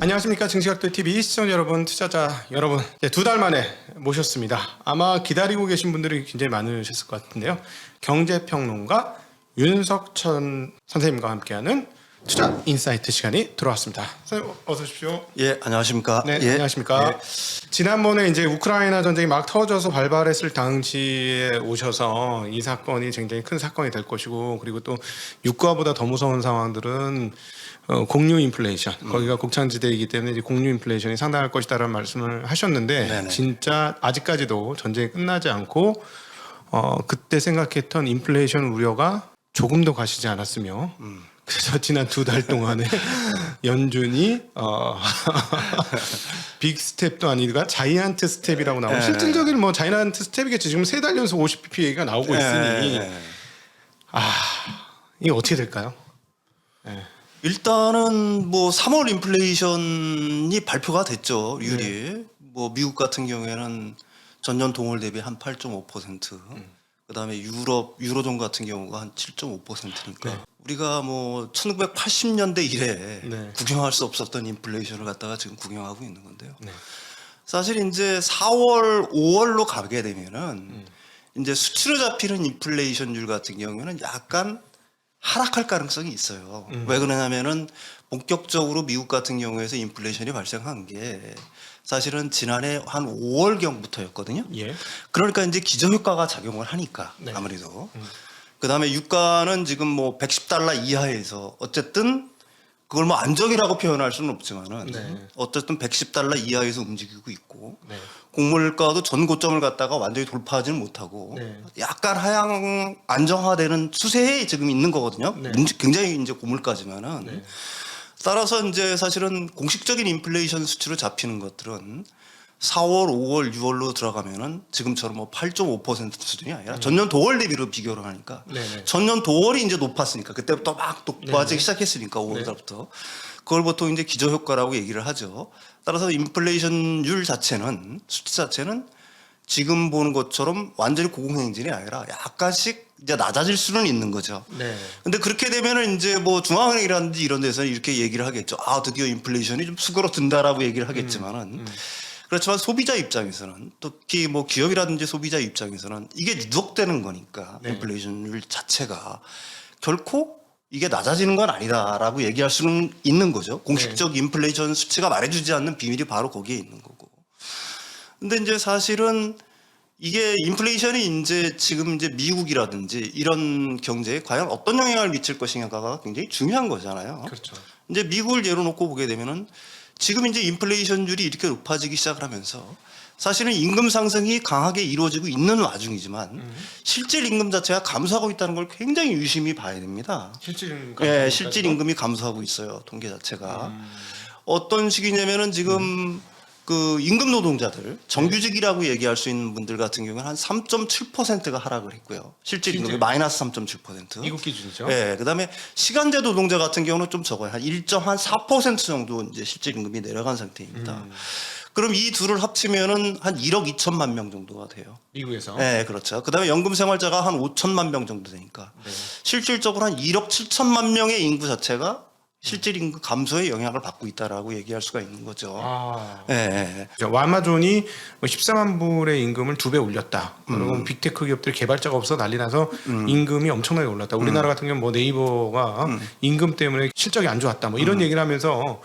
안녕하십니까. 증시각도 TV 시청자 여러분, 투자자 여러분, 2달 만에 모셨습니다. 아마 기다리고 계신 분들이 굉장히 많으셨을 것 같은데요. 경제평론가 윤석천 선생님과 함께하는 투자 인사이트 시간이 들어왔습니다. 선생님 어서 오십시오. 예, 안녕하십니까? 네, 예. 안녕하십니까. 예. 지난번에 이제 우크라이나 전쟁이 막 터져서 발발했을 당시에 오셔서 이 사건이 굉장히 큰 사건이 될 것이고, 그리고 또 유가보다 더 무서운 상황들은 공유 인플레이션, 거기가 곡창지대이기 때문에 이제 공유 인플레이션이 상당할 것이다라는 말씀을 하셨는데, 네네. 진짜 아직까지도 전쟁이 끝나지 않고 그때 생각했던 인플레이션 우려가 조금도 가시지 않았으며, 그래서 지난 2달 동안에 연준이 빅 스텝도 아니가 자이언트 스텝이라고 나오고, 실질적인 뭐 자이언트 스텝이겠지. 지금 3달 연속 50bp 얘기가 나오고 있으니 이게 어떻게 될까요? 일단은 뭐 3월 인플레이션이 발표가 됐죠. 율이. 뭐 미국 같은 경우에는 전년 동월 대비 한 8.5%. 그다음에 유로존 같은 경우가 한 7.5%니까 네. 우리가 뭐 1980년대 이래 네. 구경할 수 없었던 인플레이션을 갖다가 지금 구경하고 있는 건데요. 네. 사실 이제 4월, 5월로 가게 되면은 이제 수치로 잡히는 인플레이션율 같은 경우에는 약간 하락할 가능성이 있어요. 왜 그러냐면은 본격적으로 미국 같은 경우에서 인플레이션이 발생한 게 사실은 지난해 한 5월경부터였거든요. 예. 그러니까 이제 기저효과가 작용을 하니까 네. 아무래도. 그다음에 유가는 지금 뭐 110달러 이하에서 어쨌든 그걸 뭐 안정이라고 표현할 수는 없지만은 네. 어쨌든 110달러 이하에서 움직이고 있고 네. 곡물가도 전 고점을 갖다가 완전히 돌파하지는 못하고 네. 약간 하향 안정화되는 추세에 지금 있는 거거든요. 네. 굉장히 이제 고물가지만은 네. 따라서 이제 사실은 공식적인 인플레이션 수치로 잡히는 것들은 4월, 5월, 6월로 들어가면은 지금처럼 뭐 8.5% 수준이 아니라 전년 도월 대비로 비교를 하니까 네네. 전년 도월이 이제 높았으니까 그때부터 막 높아지기 시작했으니까 5월달부터 그걸 보통 이제 기저효과라고 얘기를 하죠. 따라서 인플레이션율 자체는 수치 자체는 지금 보는 것처럼 완전히 고공행진이 아니라 약간씩 이제 낮아질 수는 있는 거죠. 네. 근데 그렇게 되면은 이제 뭐 중앙은행이라든지 이런 데서는 이렇게 얘기를 하겠죠. 아, 드디어 인플레이션이 좀 수그러든다라고 얘기를 하겠지만은 그렇지만 소비자 입장에서는 특히 뭐 기업이라든지 소비자 입장에서는 이게 누적되는 거니까 네. 인플레이션율 자체가 결코 이게 낮아지는 건 아니다라고 얘기할 수는 있는 거죠. 공식적 인플레이션 수치가 말해주지 않는 비밀이 바로 거기에 있는 거고. 근데 이제 사실은 이게 인플레이션이 이제 지금 이제 미국이라든지 이런 경제에 과연 어떤 영향을 미칠 것이냐가 굉장히 중요한 거잖아요. 그렇죠. 이제 미국을 예로 놓고 보게 되면은 지금 이제 인플레이션율이 이렇게 높아지기 시작을 하면서 사실은 임금 상승이 강하게 이루어지고 있는 와중이지만 실질 임금 자체가 감소하고 있다는 걸 굉장히 유심히 봐야 됩니다. 실질 예, 실질 임금이 감소하고 있어요. 통계 자체가. 어떤 식이냐면은 지금 그 임금 노동자들 정규직이라고 얘기할 수 있는 분들 같은 경우는 한 3.7%가 하락을 했고요. 실질 임금이 마이너스 3.7%. 미국 기준이죠. 예, 그다음에 시간제 노동자 같은 경우는 좀 적어요. 한 1.4% 정도 이제 실질 임금이 내려간 상태입니다. 그럼 이 둘을 합치면은 한 1억 2천만 명 정도가 돼요. 미국에서. 네, 그렇죠. 그다음에 연금 생활자가 한 5천만 명 정도 되니까 네. 실질적으로 한 1억 7천만 명의 인구 자체가 실질 임금 감소에 영향을 받고 있다라고 얘기할 수가 있는 거죠. 아. 예, 예. 와마존이 14만 불의 임금을 2배 올렸다. 그리고 빅테크 기업들이 개발자가 없어 난리 나서 임금이 엄청나게 올랐다. 우리나라 같은 경우는 뭐 네이버가 임금 때문에 실적이 안 좋았다. 뭐 이런 얘기를 하면서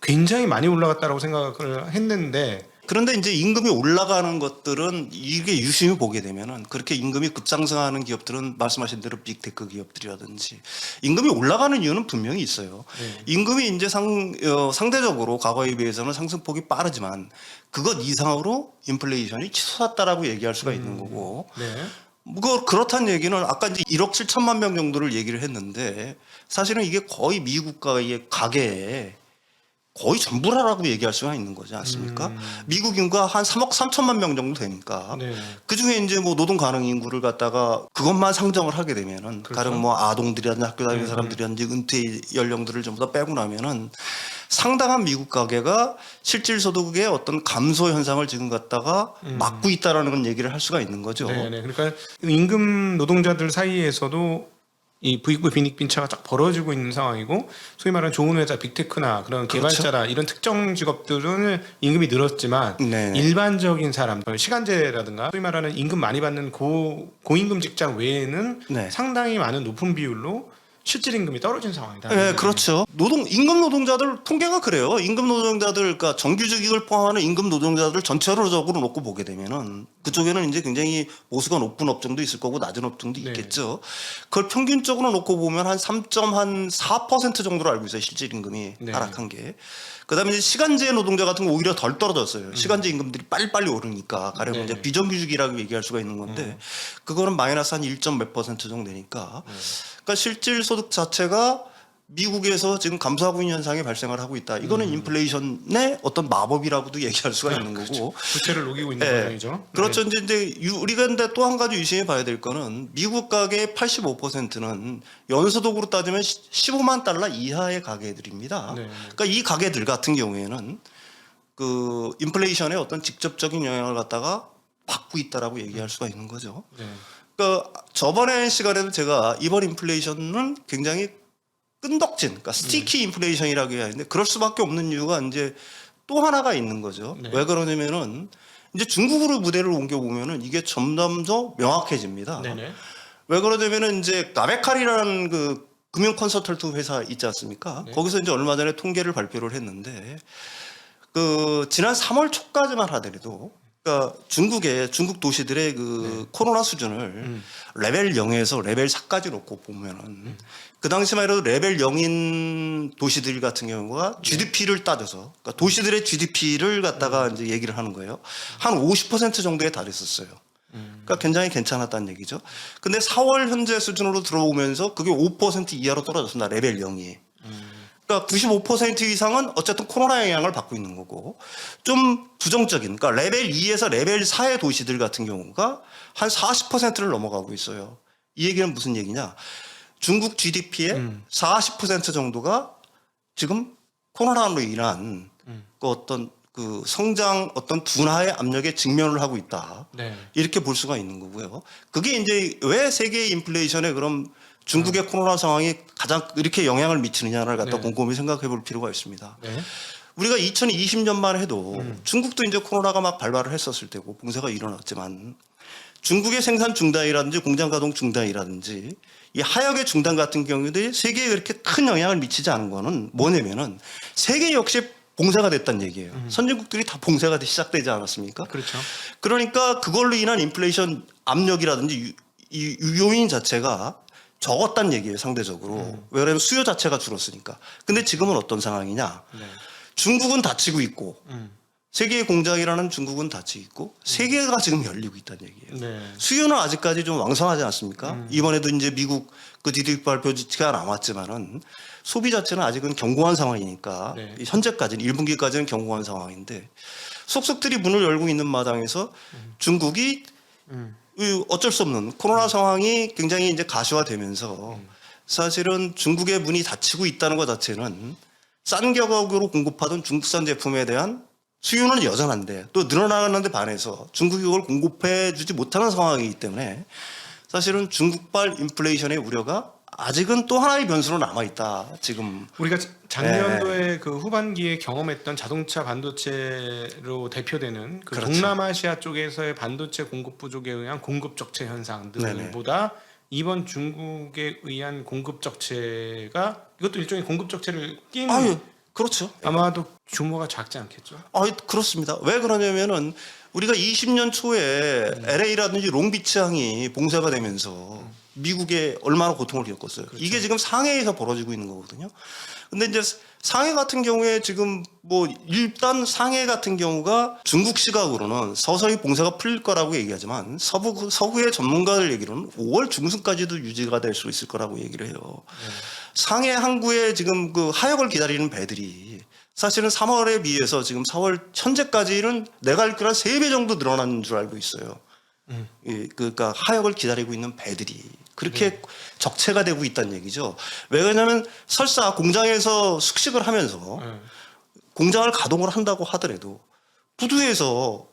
굉장히 많이 올라갔다라고 생각을 했는데, 그런데 이제 임금이 올라가는 것들은 이게 유심히 보게 되면은 그렇게 임금이 급상승하는 기업들은 말씀하신 대로 빅테크 기업들이라든지 임금이 올라가는 이유는 분명히 있어요. 임금이 이제 상대적으로 과거에 비해서는 상승폭이 빠르지만 그것 이상으로 인플레이션이 치솟았다라고 얘기할 수가 있는 거고. 네. 뭐 그렇다는 얘기는 아까 이제 1억 7천만 명 정도를 얘기를 했는데 사실은 이게 거의 미국과의 가계에 거의 전부라고 얘기할 수가 있는 거지 않습니까? 미국 인구가 한 3억 3천만 명 정도 되니까 네. 그 중에 이제 뭐 노동 가능 인구를 갖다가 그것만 상정을 하게 되면은 그렇죠. 다른 뭐 아동들이라든지 학교 다니는 사람들이라든지 은퇴 연령들을 전부 다 빼고 나면은 상당한 미국 가계가 실질 소득의 어떤 감소 현상을 지금 갖다가 막고 있다라는 건 얘기를 할 수가 있는 거죠. 네, 네. 그러니까 임금 노동자들 사이에서도 이 부익부 빈익빈차가 쫙 벌어지고 있는 상황이고 소위 말하는 좋은 회사 빅테크나 그런 그렇죠. 개발자라 이런 특정 직업들은 임금이 늘었지만 네. 일반적인 사람 시간제라든가 소위 말하는 임금 많이 받는 고임금 직장 외에는 네. 상당히 많은 높은 비율로 실질 임금이 떨어진 상황이다. 네, 그렇죠. 임금 노동자들 통계가 그래요. 임금 노동자들, 그러니까 정규직을 포함하는 임금 노동자들 전체적으로 놓고 보게 되면은 그쪽에는 이제 굉장히 보수가 높은 업종도 있을 거고 낮은 업종도 네. 있겠죠. 그걸 평균적으로 놓고 보면 한 3.4% 정도로 알고 있어요. 실질 임금이 네. 하락한 게. 그다음에 이제 시간제 노동자 같은 거 오히려 덜 떨어졌어요. 시간제 임금들이 빨리빨리 오르니까 가령 네. 이제 비정규직이라고 얘기할 수가 있는 건데 그거는 마이너스 한 1점 몇 퍼센트 정도 되니까. 그러니까 실질 소득 자체가 미국에서 지금 감소하고 있는 현상이 발생을 하고 있다. 이거는 인플레이션의 어떤 마법이라고도 얘기할 수가 있는 거고. 부채를 녹이고 있는 네. 과정이죠. 그렇죠. 이제 우리가 근데 또 한 가지 유심히 봐야 될 거는 미국 가계의 85%는 연소득으로 따지면 15만 달러 이하의 가계들입니다. 네. 그러니까 이 가계들 같은 경우에는 그 인플레이션의 어떤 직접적인 영향을 갖다가 받고 있다라고 얘기할 수가 있는 거죠. 네. 그러니까 저번에 시간에도 제가 이번 인플레이션은 굉장히 끈덕진, 그러니까 스티키 인플레이션이라고 해야 하는데 그럴 수밖에 없는 이유가 이제 또 하나가 있는 거죠. 네. 왜 그러냐면은 이제 중국으로 무대를 옮겨 보면은 이게 점점 더 명확해집니다. 네네. 왜 그러냐면은 이제 나베칼이라는 그 금융 컨설턴트 회사 있지 않습니까? 네. 거기서 이제 얼마 전에 통계를 발표를 했는데 그 지난 3월 초까지만 하더라도 그러니까 중국 도시들의 그 코로나 수준을 레벨 0에서 레벨 4까지 놓고 보면은 그 당시만 해도 레벨 0인 도시들 같은 경우가 GDP를 따져서 그러니까 도시들의 GDP를 갖다가 이제 얘기를 하는 거예요. 한 50% 정도에 달했었어요. 그러니까 굉장히 괜찮았다는 얘기죠. 근데 4월 현재 수준으로 들어오면서 그게 5% 이하로 떨어졌습니다. 레벨 0이. 그러니까 95% 이상은 어쨌든 코로나 영향을 받고 있는 거고 좀 부정적인 그러니까 레벨 2에서 레벨 4의 도시들 같은 경우가 한 40%를 넘어가고 있어요. 이 얘기는 무슨 얘기냐? 중국 GDP의 40% 정도가 지금 코로나로 인한 그 어떤 그 성장 어떤 둔화의 압력에 직면을 하고 있다. 네. 이렇게 볼 수가 있는 거고요. 그게 이제 왜 세계 인플레이션에 그럼 중국의 코로나 상황이 가장 이렇게 영향을 미치느냐를 갖다 네. 곰곰이 생각해 볼 필요가 있습니다. 네. 우리가 2020년만 해도 중국도 이제 코로나가 막 발발을 했었을 때고 봉쇄가 일어났지만 중국의 생산 중단이라든지 공장 가동 중단이라든지 이 하역의 중단 같은 경우도 세계에 그렇게 큰 영향을 미치지 않은 거는 뭐냐면은 세계 역시 봉쇄가 됐다는 얘기예요. 선진국들이 다 봉쇄가 시작되지 않았습니까? 그렇죠. 그러니까 그걸로 인한 인플레이션 압력이라든지 이 요인 자체가 적었다는 얘기예요, 상대적으로. 왜냐하면 수요 자체가 줄었으니까. 근데 지금은 어떤 상황이냐? 네. 중국은 닫히고 있고 세계의 공장이라는 중국은 닫히고 있고 세계가 지금 열리고 있다는 얘기예요. 네. 수요는 아직까지 좀 왕성하지 않습니까? 이번에도 이제 미국 그 GDP 발표가 남았지만은 소비 자체는 아직은 견고한 상황이니까 네. 현재까지는 1분기까지는 견고한 상황인데 속속들이 문을 열고 있는 마당에서 중국이 어쩔 수 없는 코로나 상황이 굉장히 이제 가시화되면서 사실은 중국의 문이 닫히고 있다는 것 자체는 싼 가격으로 공급하던 중국산 제품에 대한 수요는 여전한데 또 늘어나는데 반해서 중국이 그걸 공급해 주지 못하는 상황이기 때문에 사실은 중국발 인플레이션의 우려가 아직은 또 하나의 변수로 남아있다. 지금 우리가 작년도에 그 후반기에 경험했던 자동차 반도체로 대표되는 그 그렇죠. 동남아시아 쪽에서의 반도체 공급 부족에 의한 공급 적체 현상들보다 이번 중국에 의한 공급 적체가 이것도 일종의 공급 적체를 끼는 아유 그렇죠. 아마도 규모가 작지 않겠죠. 그렇습니다. 왜 그러냐면은 우리가 20년 초에 LA라든지 롱비치항이 봉쇄가 되면서 미국에 얼마나 고통을 겪었어요. 그렇죠. 이게 지금 상해에서 벌어지고 있는 거거든요. 근데 이제 상해 같은 경우에 지금 뭐 일단 상해 같은 경우가 중국 시각으로는 서서히 봉쇄가 풀릴 거라고 얘기하지만 서구의 전문가들 얘기로는 5월 중순까지도 유지가 될 수 있을 거라고 얘기를 해요. 상해 항구에 지금 그 하역을 기다리는 배들이 사실은 3월에 비해서 지금 4월 현재까지는 내가 알기로 한 3배 정도 늘어난 줄 알고 있어요. 예, 그러니까 하역을 기다리고 있는 배들이 그렇게 적체가 되고 있다는 얘기죠. 왜 그러냐면 설사 공장에서 숙식을 하면서 공장을 가동을 한다고 하더라도 부두에서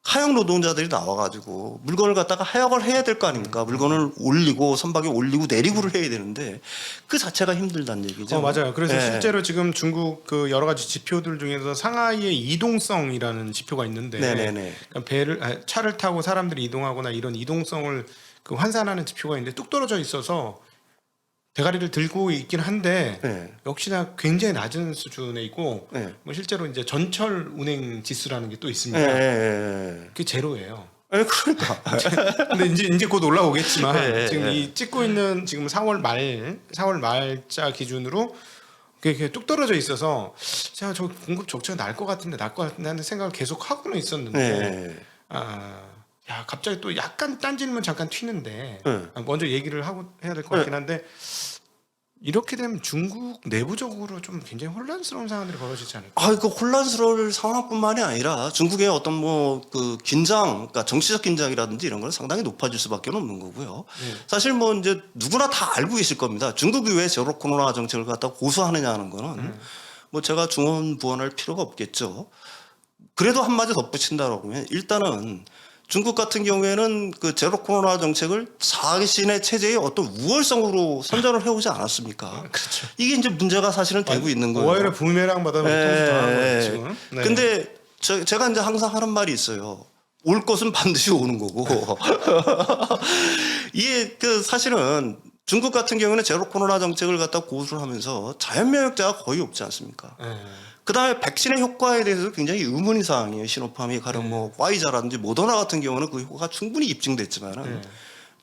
하역 노동자들이 나와가지고 물건을 갖다가 하역을 해야 될 거 아닙니까? 물건을 올리고 선박에 올리고 내리고를 해야 되는데 그 자체가 힘들다는 얘기죠. 맞아요. 그래서 예. 실제로 지금 중국 그 여러 가지 지표들 중에서 상하이의 이동성이라는 지표가 있는데, 네네네. 그러니까 차를 타고 사람들이 이동하거나 이런 이동성을 그 환산하는 지표가 있는데 뚝 떨어져 있어서 대가리를 들고 있긴 한데 네. 역시나 굉장히 낮은 수준에 있고, 네. 뭐 실제로 이제 전철 운행 지수라는 게 또 있습니다. 예. 그게 제로예요. 그러니까. 근데 이제 곧 올라오겠지만 네, 지금 네. 이 찍고 있는 지금 4월 말자 기준으로 그게 뚝 떨어져 있어서 제가 저 공급 적자가 날 것 같은데 하는 생각을 계속 하고는 있었는데 네. 야 갑자기 또 약간 딴질문 잠깐 튀는데 네. 먼저 얘기를 하고 해야 될 것 같긴 한데 이렇게 되면 중국 내부적으로 좀 굉장히 혼란스러운 상황들이 벌어지지 않을까? 그 혼란스러울 상황뿐만이 아니라 중국의 어떤 뭐 그 긴장, 그러니까 정치적 긴장이라든지 이런 건 상당히 높아질 수밖에 없는 거고요. 사실 뭐 이제 누구나 다 알고 계실 겁니다. 중국이 왜 제로 코로나 정책을 갖다 고수하느냐 하는 거는 뭐 제가 중언부언할 필요가 없겠죠. 그래도 한마디 덧붙인다고 하면 일단은 중국 같은 경우에는 그 제로 코로나 정책을 자신의 체제의 어떤 우월성으로 선전을 해오지 않았습니까? 그렇죠. 이게 이제 문제가 사실은 되고 있는 거예요. 오히려 부메랑 받아 당한 거예요 지금. 네. 근데 제가 이제 항상 하는 말이 있어요. 올 것은 반드시 오는 거고. 이게 그 사실은 중국 같은 경우는 제로 코로나 정책을 갖다 고수를 하면서 자연 면역자가 거의 없지 않습니까? 네. 그다음에 백신의 효과에 대해서 굉장히 의문의 사항이에요. 시노팜이 가령 뭐 파이자라든지 모더나 같은 경우는 그 효과가 충분히 입증됐지만은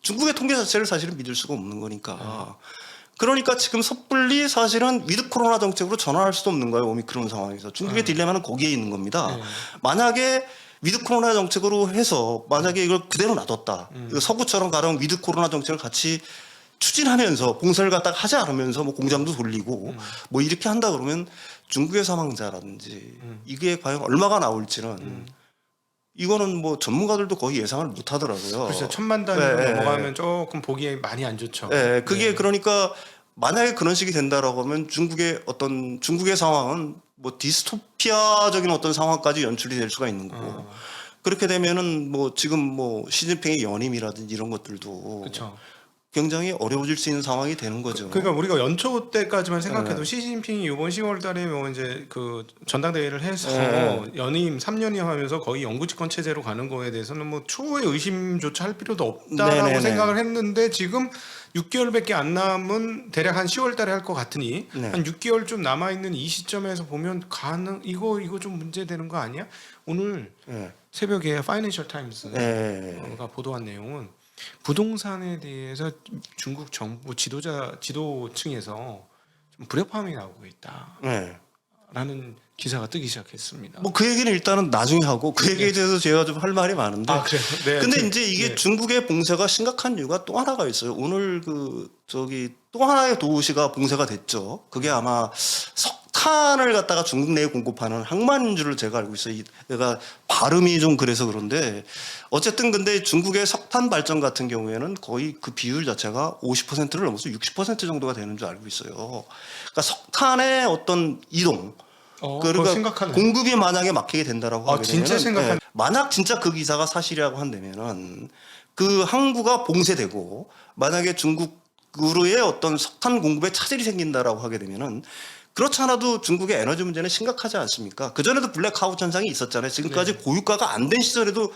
중국의 통계 자체를 사실은 믿을 수가 없는 거니까. 그러니까 지금 섣불리 사실은 위드 코로나 정책으로 전환할 수도 없는 거예요. 오미크론 상황에서. 중국의 딜레마는 거기에 있는 겁니다. 만약에 위드 코로나 정책으로 해서 만약에 이걸 그대로 놔뒀다. 이거 서구처럼 가령 위드 코로나 정책을 같이 추진하면서 봉쇄를 갖다가 하지 않으면서 뭐 공장도 돌리고 뭐 이렇게 한다 그러면 중국의 사망자라든지 이게 과연 얼마가 나올지는 이거는 뭐 전문가들도 거의 예상을 못 하더라고요. 그렇죠. 1000만 단위로 넘어가면 조금 보기에 많이 안 좋죠. 네, 그게 그러니까 만약에 그런 식이 된다라고 하면 중국의 상황은 뭐 디스토피아적인 어떤 상황까지 연출이 될 수가 있는 거고 그렇게 되면은 뭐 지금 뭐 시진핑의 연임이라든지 이런 것들도 그렇죠. 굉장히 어려워질 수 있는 상황이 되는 거죠. 그러니까 우리가 연초 때까지만 생각해도 시진핑이 이번 10월달에 뭐 이제 그 전당대회를 해서 연임 3년이 하면서 거의 영구집권 체제로 가는 거에 대해서는 뭐 초의 의심조차 할 필요도 없다라고 네네네. 생각을 했는데 지금 6개월밖에 안 남은 대략 한 10월달에 할 것 같으니 네. 한 6개월 좀 남아 있는 이 시점에서 보면 이거 좀 문제되는 거 아니야? 오늘 네. 새벽에 파이낸셜 타임스가 네. 보도한 내용은 부동산에 대해서 중국 정부 지도층에서 좀 불협화음이 나오고 있다라는 네. 기사가 뜨기 시작했습니다. 뭐 그 얘기는 일단은 나중에 하고 그 얘기에 대해서 제가 좀 할 말이 많은데. 그래요? 네. 근데 이제 이게 중국의 봉쇄가 심각한 이유가 또 하나가 있어요. 오늘 또 하나의 도시가 봉쇄가 됐죠. 그게 아마 석탄을 갖다가 중국 내에 공급하는 항만인 줄을 제가 알고 있어요. 내가 발음이 좀 그래서 그런데 어쨌든 근데 중국의 석탄 발전 같은 경우에는 거의 그 비율 자체가 50%를 넘어서 60% 정도가 되는 줄 알고 있어요. 그러니까 석탄의 어떤 이동 그거 심각하네. 공급이 만약에 막히게 된다라고 하게 되면 진짜 심각한. 만약 진짜 그 기사가 사실이라고 한다면은 그 항구가 봉쇄되고 만약에 중국으로의 어떤 석탄 공급에 차질이 생긴다라고 하게 되면은 그렇지 않아도 중국의 에너지 문제는 심각하지 않습니까? 그 전에도 블랙아웃 현상이 있었잖아요. 지금까지 고유가가 안 된 시절에도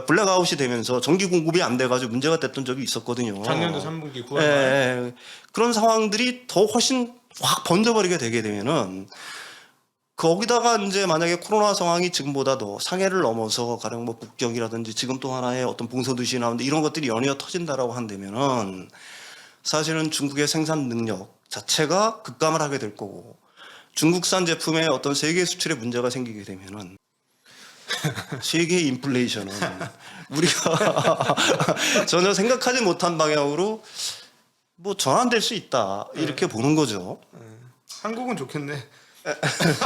블랙아웃이 되면서 전기 공급이 안 돼가지고 문제가 됐던 적이 있었거든요. 작년도 3분기 9월 그런 상황들이 더 훨씬 확 번져버리게 되게 되면은 거기다가 이제 만약에 코로나 상황이 지금보다 더 상해를 넘어서 가령 뭐 북경이라든지 지금 또 하나의 어떤 봉쇄도시 나오는데 이런 것들이 연이어 터진다라고 한다면은 사실은 중국의 생산 능력 자체가 급감을 하게 될 거고 중국산 제품의 어떤 세계 수출에 문제가 생기게 되면은 세계 인플레이션은 우리가 전혀 생각하지 못한 방향으로 뭐 전환될 수 있다 이렇게 보는 거죠. 한국은 좋겠네.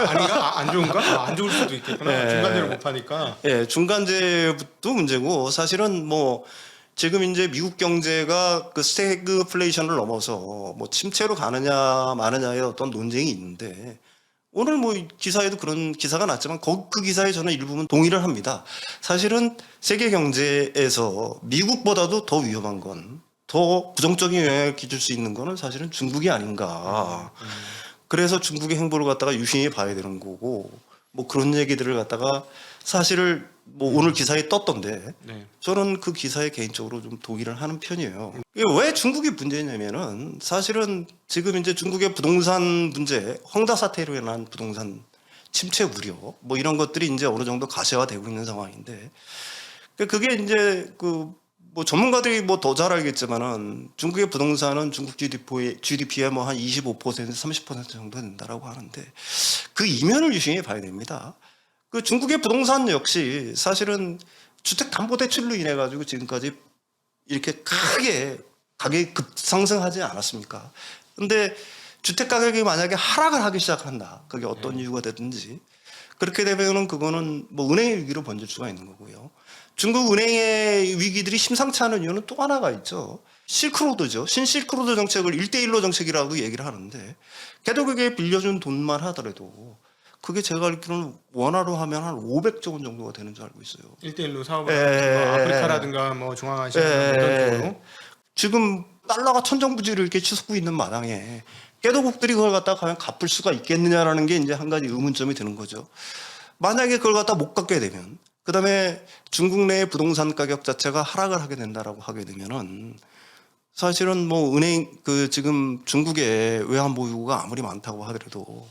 아닌가? 안 좋은가? 안 좋을 수도 있겠구나. 중간재를 못 파니까. 중간재도 문제고 사실은 뭐 지금 이제 미국 경제가 그 스태그플레이션을 넘어서 뭐 침체로 가느냐 마느냐의 어떤 논쟁이 있는데 오늘 뭐 기사에도 그런 기사가 났지만 그 기사에 저는 일부분 동의를 합니다. 사실은 세계 경제에서 미국보다도 더 위험한 건, 더 부정적인 영향을 끼칠 수 있는 거는 사실은 중국이 아닌가. 그래서 중국의 행보를 갖다가 유심히 봐야 되는 거고, 뭐 그런 얘기들을 갖다가 사실을 뭐 오늘 기사에 떴던데 네. 저는 그 기사에 개인적으로 좀 동의를 하는 편이에요. 이게 왜 중국이 문제냐면은 사실은 지금 이제 중국의 부동산 문제, 헝다 사태로 인한 부동산 침체 우려 뭐 이런 것들이 이제 어느 정도 가시화되고 있는 상황인데 그게 이제 그 뭐 전문가들이 뭐 더 잘 알겠지만은 중국의 부동산은 중국 GDP의 뭐 한 25% 30% 정도 된다라고 하는데 그 이면을 유심히 봐야 됩니다. 그 중국의 부동산 역시 사실은 주택담보대출로 인해 가지고 지금까지 이렇게 크게 가격이 급상승하지 않았습니까? 근데 주택 가격이 만약에 하락을 하기 시작한다. 그게 어떤 이유가 되든지 그렇게 되면은 그거는 뭐 은행의 위기로 번질 수가 있는 거고요. 중국 은행의 위기들이 심상치 않은 이유는 또 하나가 있죠. 실크로드죠. 신실크로드 정책을 1대1로 정책이라고 얘기를 하는데 개도국에 빌려준 돈만 하더라도 그게 제가 알기로는 원화로 하면 한 500조 원 정도가 되는 줄 알고 있어요. 1대1로 사업을 하는 뭐 아프리카라든가 뭐 중앙아시아 이런 쪽으로 지금 달러가 천정부지를 이렇게 치솟고 있는 마당에 개도국들이 그걸 갖다가 과연 갚을 수가 있겠느냐라는 게 이제 한 가지 의문점이 드는 거죠. 만약에 그걸 갖다 못 갚게 되면 그다음에 중국 내의 부동산 가격 자체가 하락을 하게 된다라고 하게 되면은 사실은 뭐 은행 그 지금 중국의 외환 보유고가 아무리 많다고 하더라도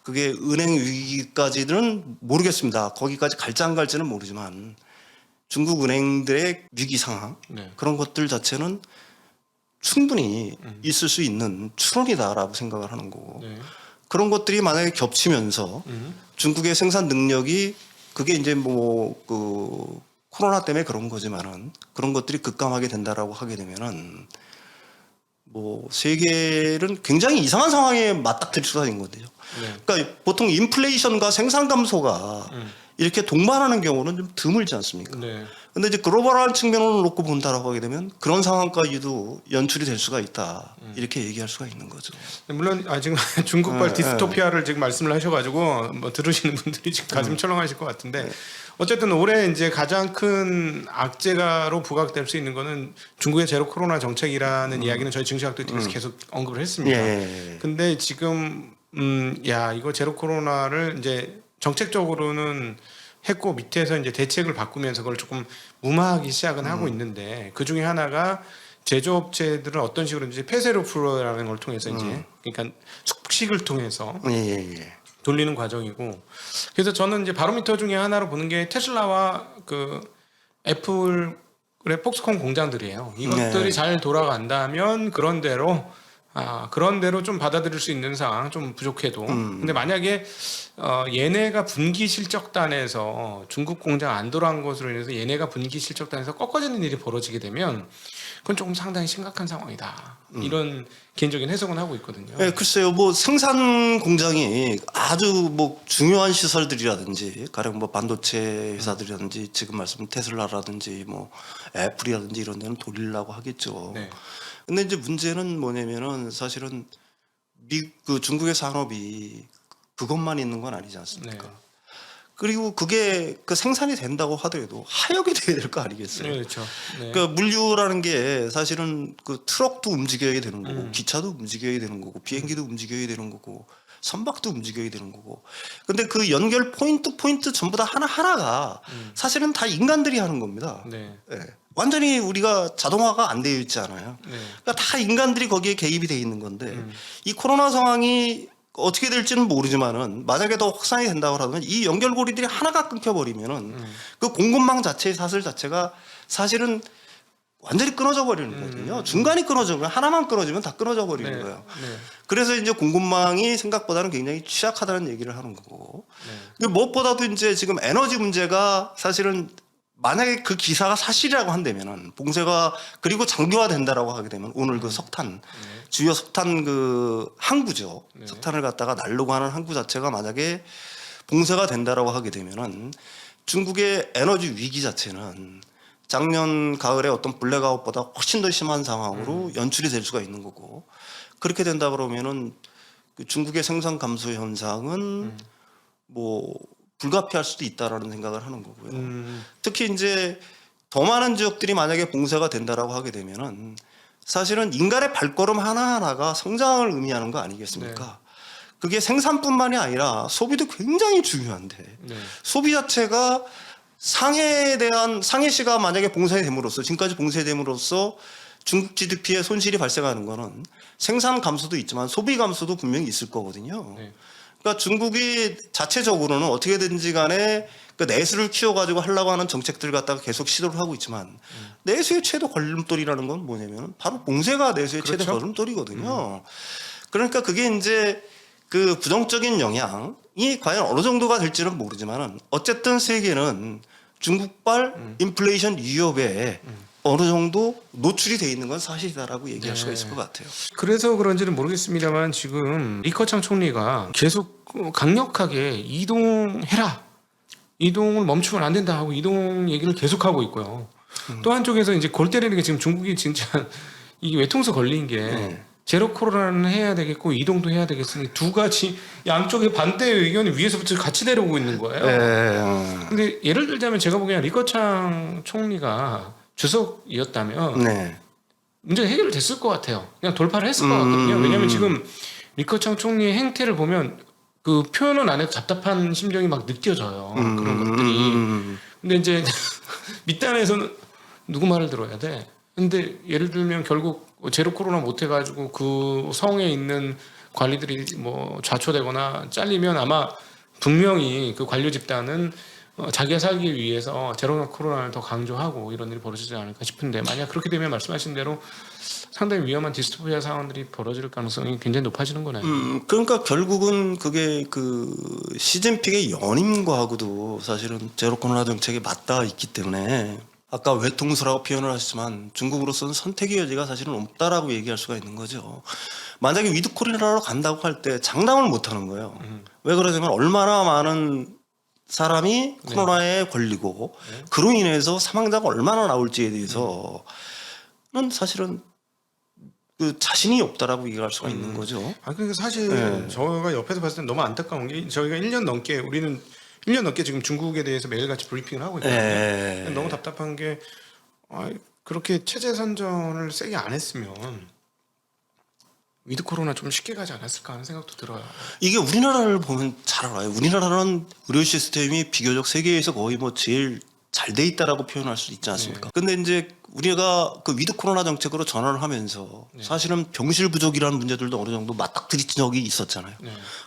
그게 은행 위기까지는 모르겠습니다. 거기까지 갈지 안 갈지는 모르지만 중국 은행들의 위기 상황 네. 그런 것들 자체는 충분히 있을 수 있는 추론이다라고 생각을 하는 거고 네. 그런 것들이 만약에 겹치면서 중국의 생산 능력이 그게 이제 뭐 그 코로나 때문에 그런 거지만은 그런 것들이 급감하게 된다라고 하게 되면은 뭐 세계는 굉장히 이상한 상황에 맞닥뜨릴 수가 있는 건데요. 네. 그러니까 보통 인플레이션과 생산 감소가 이렇게 동반하는 경우는 좀 드물지 않습니까? 네. 근데 이제 글로벌한 측면으로 놓고 본다라고 하게 되면 그런 상황까지도 연출이 될 수가 있다. 이렇게 얘기할 수가 있는 거죠. 물론 지금 중국발 디스토피아를 지금 말씀을 하셔가지고 뭐 들으시는 분들이 지금 가슴 철렁하실 것 같은데 어쨌든 올해 이제 가장 큰 악재가로 부각될 수 있는 거는 중국의 제로 코로나 정책이라는 이야기는 저희 증시학도 TV에서 계속 언급을 했습니다. 예. 근데 지금 이거 제로 코로나를 이제 정책적으로는 했고 밑에서 이제 대책을 바꾸면서 그걸 조금 무마하기 시작은 하고 있는데 그 중에 하나가 제조업체들은 어떤 식으로 이제 폐쇄로프라는 걸 통해서 이제 그러니까 숙식을 통해서 예. 돌리는 과정이고 그래서 저는 이제 바로미터 중에 하나로 보는 게 테슬라와 그 애플의 폭스콘 공장들이에요. 이것들이 네. 잘 돌아간다면 그런 대로 좀 받아들일 수 있는 상황 좀 부족해도 근데 만약에 얘네가 분기 실적단에서 중국 공장 안 돌아간 것으로 인해서 얘네가 분기 실적단에서 꺾어지는 일이 벌어지게 되면 그건 조금 상당히 심각한 상황이다. 이런 개인적인 해석은 하고 있거든요. 네, 글쎄요, 뭐 생산 공장이 아주 뭐 중요한 시설들이라든지, 가령 뭐 반도체 회사들이라든지, 지금 말씀 테슬라라든지, 뭐 애플이라든지 이런 데는 돌리려고 하겠죠. 네. 근데 이제 문제는 뭐냐면은 사실은 그 중국의 산업이 그것만 있는 건 아니지 않습니까? 네. 그리고 그게 그 생산이 된다고 하더라도 하역이 돼야 될 거 아니겠어요? 네, 그렇죠. 네. 그러니까 물류라는 게 사실은 그 트럭도 움직여야 되는 거고 기차도 움직여야 되는 거고 비행기도 움직여야 되는 거고 선박도 움직여야 되는 거고 근데 그 연결 포인트 전부 다 하나하나가 사실은 다 인간들이 하는 겁니다. 네. 예. 완전히 우리가 자동화가 안 되어 있지 않아요. 네. 그러니까 다 인간들이 거기에 개입이 돼 있는 건데 이 코로나 상황이 어떻게 될지는 모르지만은 만약에 더 확산이 된다고 하면 이 연결고리들이 하나가 끊겨버리면은 그 공급망 자체의 사슬 자체가 사실은 완전히 끊어져 버리는 거거든요. 중간이 끊어지면 하나만 끊어지면 다 끊어져 버리는 네. 거예요. 네. 그래서 이제 공급망이 생각보다는 굉장히 취약하다는 얘기를 하는 거고. 네. 무엇보다도 이제 지금 에너지 문제가 사실은 만약에 그 기사가 사실이라고 한다면은 봉쇄가 그리고 장기화 된다라고 하게 되면 오늘 그 석탄 주요 석탄 그 항구죠. 네. 석탄을 갖다가 날르고 하는 항구 자체가 만약에 봉쇄가 된다라고 하게 되면은 중국의 에너지 위기 자체는 작년 가을에 어떤 블랙아웃보다 훨씬 더 심한 상황으로 연출이 될 수가 있는 거고 그렇게 된다 그러면은 그 중국의 생산 감소 현상은 뭐 불가피할 수도 있다라는 생각을 하는 거고요. 특히 이제 더 많은 지역들이 만약에 봉쇄가 된다라고 하게 되면은 사실은 인간의 발걸음 하나하나가 성장을 의미하는 거 아니겠습니까? 그게 생산뿐만이 아니라 소비도 굉장히 중요한데 네. 소비 자체가 상해에 대한 상해시가 만약에 봉쇄됨으로써 지금까지 봉쇄됨으로써 중국 GDP에 손실이 발생하는 거는 생산 감소도 있지만 소비 감소도 분명히 있을 거거든요. 네. 그러니까 중국이 자체적으로는 어떻게든지 간에 그 내수를 키워가지고 하려고 하는 정책들 갖다가 계속 시도를 하고 있지만 내수의 최대 걸림돌이라는 건 뭐냐면 바로 봉쇄가 내수의 최대 그렇죠. 걸림돌이거든요. 그러니까 그게 이제 그 부정적인 영향이 과연 어느 정도가 될지는 모르지만은 어쨌든 세계는 중국발 인플레이션 위협에 어느 정도 노출이 돼 있는 건 사실이다라고 얘기할 수가 있을 것 같아요. 그래서 그런지는 모르겠습니다만 지금 리커창 총리가 계속 강력하게 이동해라. 이동을 멈추면 안 된다 하고 이동 얘기를 계속하고 있고요. 또 한쪽에서 이제 골 때리는 게 지금 중국이 진짜 이게 외통수 걸린 게 제로 코로나는 해야 되겠고 이동도 해야 되겠으니 두 가지 양쪽의 반대 의견이 위에서부터 같이 내려오고 있는 거예요. 근데 예를 들자면 제가 보기에는 리커창 총리가 주석이었다면 네. 문제가 해결됐을 것 같아요. 그냥 돌파를 했을 것 같거든요. 왜냐하면 지금 리커창 총리의 행태를 보면 그 표현은 안 해도 답답한 심정이 막 느껴져요. 그런 것들이. 근데 이제 밑단에서는 누구 말을 들어야 돼? 근데 예를 들면 결국 제로 코로나 못 해가지고 그 성에 있는 관리들이 뭐 좌초되거나 잘리면 아마 분명히 그 관료 집단은 자기가 살기 위해서 제로 코로나를 더 강조하고 이런 일이 벌어지지 않을까 싶은데 만약 그렇게 되면 말씀하신 대로 상당히 위험한 디스토피아 상황들이 벌어질 가능성이 굉장히 높아지는 거네요. 그러니까 결국은 그게 그 시진핑의 연임과하고도 사실은 제로 코로나 정책에 맞닿아 있기 때문에 아까 외통수라고 표현을 하셨지만 중국으로서는 선택의 여지가 사실은 없다라고 얘기할 수가 있는 거죠. 만약에 위드 코로나로 간다고 할 때 장담을 못 하는 거예요. 왜 그러냐면 얼마나 많은 사람이 코로나에 걸리고 그로 인해서 사망자가 얼마나 나올지에 대해서는 사실은 그 자신이 없다라고 얘기할 수가 있는 거죠. 아 그러니까 사실 저희가 옆에서 봤을 때 너무 안타까운 게 저희가 1년 넘게 우리는 1년 넘게 지금 중국에 대해서 매일같이 브리핑을 하고 있거든요. 너무 답답한 게 그렇게 체제 선전을 세게 안 했으면 위드 코로나 좀 쉽게 가지 않았을까 하는 생각도 들어요. 이게 우리나라를 보면 잘 알아요. 우리나라는 의료 시스템이 비교적 세계에서 거의 뭐 제일 잘 돼 있다라고 표현할 수 있지 않습니까? 근데 이제 우리가 그 위드 코로나 정책으로 전환을 하면서 사실은 병실 부족이라는 문제들도 어느 정도 맞닥뜨린 적이 있었잖아요.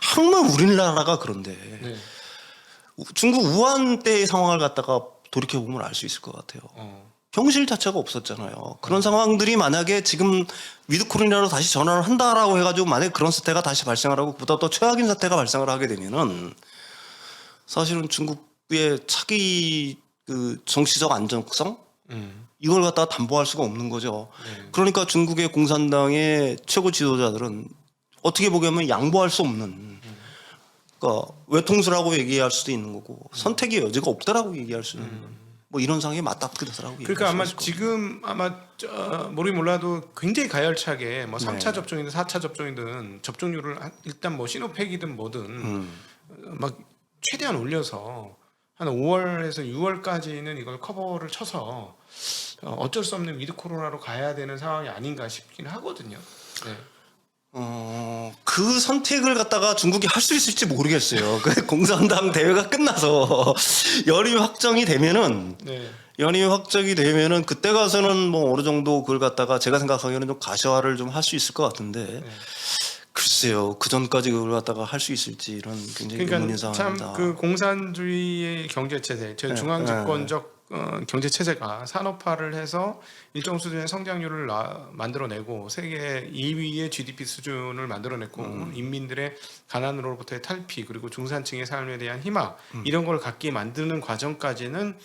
항상 우리나라가 그런데 중국 우한 때의 상황을 갖다가 돌이켜보면 알 수 있을 것 같아요. 병실 자체가 없었잖아요. 그런 상황들이 만약에 지금 위드 코로나로 다시 전환을 한다라고 해가지고 만약에 그런 사태가 다시 발생을 하고 보다 더 최악인 사태가 발생을 하게 되면은 사실은 중국의 차기 그 정치적 안정성 이걸 갖다가 담보할 수가 없는 거죠. 그러니까 중국의 공산당의 최고 지도자들은 어떻게 보면 양보할 수 없는 그러니까 외통수라고 얘기할 수도 있는 거고 선택의 여지가 없다라고 얘기할 수 있는 뭐 이런 상황에 맞닥뜨려서라고 그러니까 아마 얘기할 수 있을 지금 아마 모르긴 몰라도 굉장히 가열차게 뭐 3차 접종이든 4차 접종이든 접종률을 일단 뭐 시노팩이든 뭐든 막 최대한 올려서 한 5월에서 6월까지는 이걸 커버를 쳐서 어쩔 수 없는 위드 코로나로 가야 되는 상황이 아닌가 싶긴 하거든요. 네. 그 선택을 갖다가 중국이 할 수 있을지 모르겠어요. 그 공산당 대회가 끝나서 연임 확정이 되면은 연임 확정이 되면은 그때 가서는 뭐 어느 정도 그걸 갖다가 제가 생각하기에는 좀 가시화를 좀 할 수 있을 것 같은데 글쎄요 그 전까지 그걸 갖다가 할 수 있을지 이런 굉장히 의문인 상황입니다. 참 그 공산주의의 경제 체제, 중앙 집권적 경제 체제가 산업화를 해서 일정 수준의 성장률을 만들어내고 세계 2위의 GDP 수준을 만들어냈고 인민들의 가난으로부터의 탈피 그리고 중산층의 삶에 대한 희망 이런 걸 갖게 만드는 과정까지는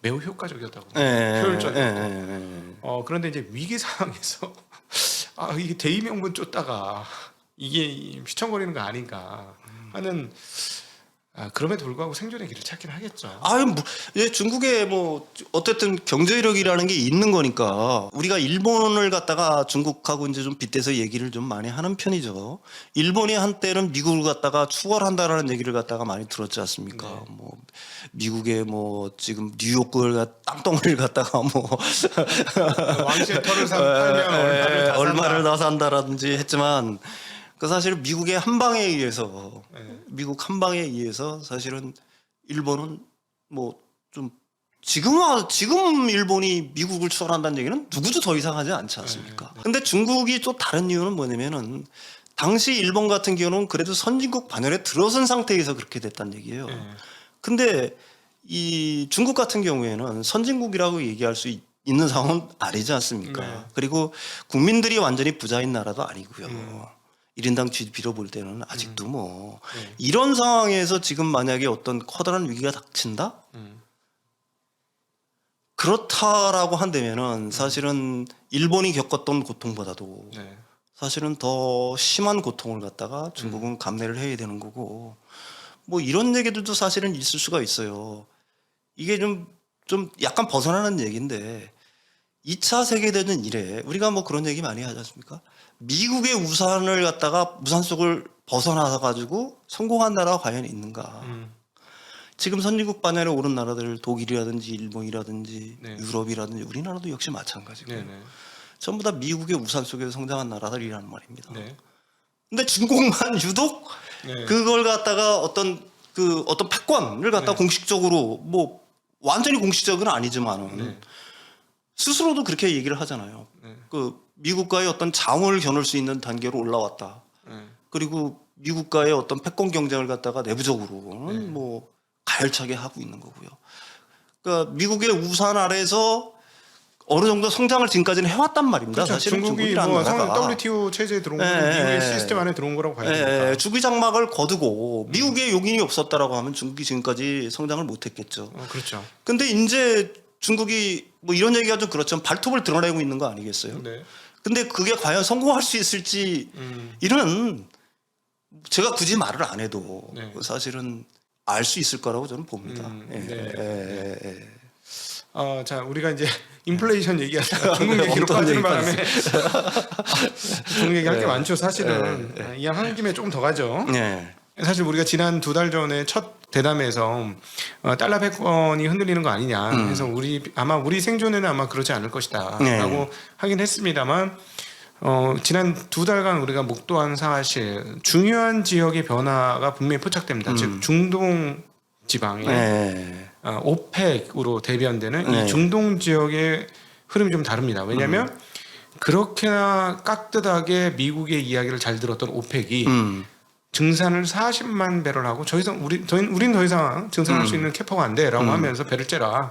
매우 효과적이었다고 효율적이었고 그런데 이제 위기 상황에서 이게 대의명분 쫓다가 이게 휘청거리는 거 아닌가 하는 그럼에도 불구하고 생존의 길을 찾긴 하겠죠. 아유, 중국에 뭐 어쨌든 경제력이라는 게 있는 거니까 우리가 일본을 갖다가 중국하고 이제 좀 빗대서 얘기를 좀 많이 하는 편이죠. 일본이 한때는 미국을 갖다가 추월한다라는 얘기를 갖다가 많이 들었지 않습니까? 네. 뭐 미국의 뭐 지금 뉴욕을 땅덩어리를 갖다가 뭐 왕실 털을 팔면 얼마를 다 산다라든지 했지만 그 사실 미국의 한방에 의해서 미국 한방에 의해서 사실은 일본은 뭐 좀 지금 일본이 미국을 추월한다는 얘기는 누구도 더 이상 하지 않지 않습니까? 근데 중국이 또 다른 이유는 뭐냐면은 당시 일본 같은 경우는 그래도 선진국 반열에 들어선 상태에서 그렇게 됐다는 얘기예요. 근데 이 중국 같은 경우에는 선진국이라고 얘기할 수 있는 상황은 아니지 않습니까? 네. 그리고 국민들이 완전히 부자인 나라도 아니고요. 1인당 GDP로 볼 때는 아직도 뭐 이런 상황에서 지금 만약에 어떤 커다란 위기가 닥친다? 그렇다라고 한다면은 사실은 일본이 겪었던 고통보다도 네. 사실은 더 심한 고통을 갖다가 중국은 감내를 해야 되는 거고 뭐 이런 얘기들도 사실은 있을 수가 있어요. 이게 좀 약간 벗어나는 얘기인데 2차 세계대전 이래 우리가 뭐 그런 얘기 많이 하지 않습니까? 미국의 우산을 갖다가 우산 속을 벗어나서 가지고 성공한 나라가 과연 있는가? 지금 선진국 반열에 오른 나라들 독일이라든지 일본이라든지 네. 유럽이라든지 우리나라도 역시 마찬가지고 네네. 전부 다 미국의 우산 속에서 성장한 나라들이라는 말입니다. 네. 근데 중국만 유독 네. 그걸 갖다가 어떤 패권을 갖다 네. 공식적으로 뭐 완전히 공식적은 아니지만은 네. 스스로도 그렇게 얘기를 하잖아요. 네. 그 미국과의 어떤 장을 겨눌 수 있는 단계로 올라왔다. 네. 그리고 미국과의 어떤 패권 경쟁을 갖다가 내부적으로는 뭐 가열차게 하고 있는 거고요. 그러니까 미국의 우산 아래에서 어느 정도 성장을 지금까지는 해왔단 말입니다. 그렇죠. 사실은 중국이 중국이라는 뭐 나라가. WTO 체제에 들어온 거는 미국의 시스템 안에 들어온 거라고 봐야 되니까. 주기 장막을 거두고 미국의 용인이 없었다라고 하면 중국이 지금까지 성장을 못했겠죠. 그렇죠. 근데 이제 중국이 뭐 이런 얘기가 좀 그렇지만 발톱을 드러내고 있는 거 아니겠어요? 네. 근데 그게 과연 성공할 수 있을지 이는 제가 굳이 말을 안 해도 네. 사실은 알 수 있을 거라고 저는 봅니다. 네. 자, 우리가 이제 인플레이션 얘기하다가 중국 얘기로 빠지는 바람에 중국 얘기할 게 많죠. 사실은 이왕 한 김에 조금 더 가죠. 네. 사실 우리가 지난 2달 전에 첫 대담에서 달러 패권이 흔들리는 거 아니냐 해서 아마 우리 생존에는 아마 그러지 않을 것이다라고 하긴 했습니다만 지난 2달간 우리가 목도한 사실 중요한 지역의 변화가 분명히 포착됩니다. 즉 중동 지방에 오펙으로 대변되는 이 중동 지역의 흐름이 좀 다릅니다. 왜냐하면 그렇게나 깍듯하게 미국의 이야기를 잘 들었던 오펙이 증산을 40만 배럴 하고 우린 더 이상 증산할 수 있는 캐파가 안 돼라고 하면서 배를 째라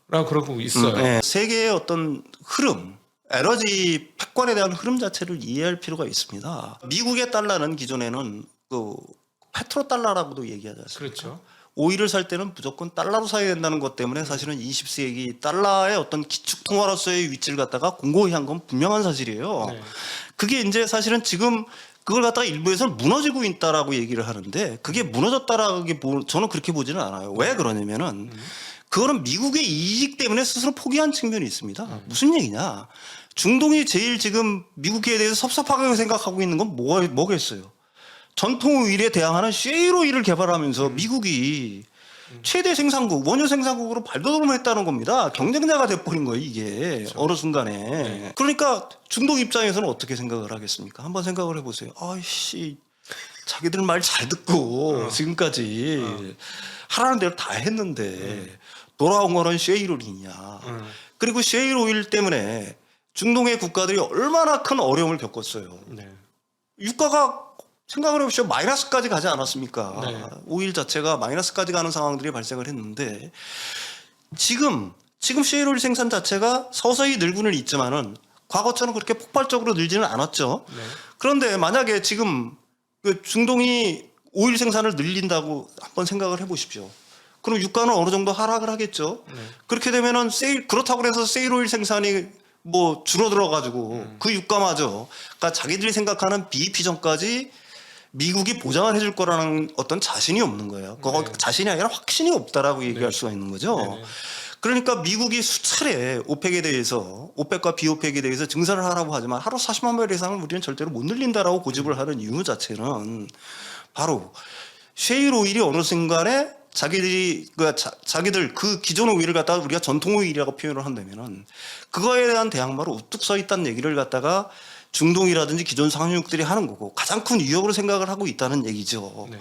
라고 그러고 있어요. 세계의 어떤 흐름 에너지 패권에 대한 흐름 자체를 이해할 필요가 있습니다. 미국의 달러는 기존에는 그 페트로 달러라고도 얘기하지 않습니까? 그렇죠. 오일을 살 때는 무조건 달러로 사야 된다는 것 때문에 사실은 20세기 달러의 어떤 기축 통화로서의 위치를 갖다가 공고히 한 건 분명한 사실이에요. 네. 그게 이제 사실은 지금 그걸 갖다가 일부에서는 무너지고 있다라고 얘기를 하는데 그게 무너졌다라고 저는 그렇게 보지는 않아요. 왜 그러냐면은 그거는 미국의 이익 때문에 스스로 포기한 측면이 있습니다. 무슨 얘기냐? 중동이 제일 지금 미국에 대해서 섭섭하게 생각하고 있는 건 뭐겠어요? 전통 오일에 대항하는 셰일 오일을 개발하면서 미국이 최대 생산국, 원유 생산국으로 발돋움했다는 겁니다. 경쟁자가 돼버린 거예요, 이게. 어느 순간에. 그러니까 중동 입장에서는 어떻게 생각을 하겠습니까? 한번 생각을 해보세요. 아이씨, 자기들 말 잘 듣고 지금까지 하라는 대로 다 했는데 돌아온 거는 셰일 오일이냐. 그리고 셰일 오일 때문에 중동의 국가들이 얼마나 큰 어려움을 겪었어요. 네. 유가가 생각을 해보시죠. 마이너스까지 가지 않았습니까? 네. 오일 자체가 마이너스까지 가는 상황들이 발생을 했는데 지금 셰일 오일 생산 자체가 서서히 늘고는 있지만은 과거처럼 그렇게 폭발적으로 늘지는 않았죠. 네. 그런데 만약에 지금 그 중동이 오일 생산을 늘린다고 한번 생각을 해보십시오. 그럼 유가는 어느 정도 하락을 하겠죠. 그렇게 되면은 그렇다고 해서 셰일 오일 생산이 뭐 줄어들어 가지고 그 유가마저 그러니까 자기들이 생각하는 BEP 전까지 미국이 보장을 해줄 거라는 어떤 자신이 없는 거예요. 그거 네. 자신이 아니라 확신이 없다라고 얘기할 네. 수가 있는 거죠. 네네. 그러니까 미국이 수차례 오펙에 대해서 오펙과 비오펙에 대해서 증산을 하라고 하지만 하루 40만 발 이상은 우리는 절대로 못 늘린다라고 고집을 하는 이유 자체는 바로 셰일 오일이 어느 순간에 자기들 그 기존 오일을 갖다가 우리가 전통 오일이라고 표현을 한다면은 그거에 대한 대항마로 우뚝 서 있다는 얘기를 갖다가 중동이라든지 기존 상용국들이 하는 거고 가장 큰 위협으로 생각을 하고 있다는 얘기죠. 네.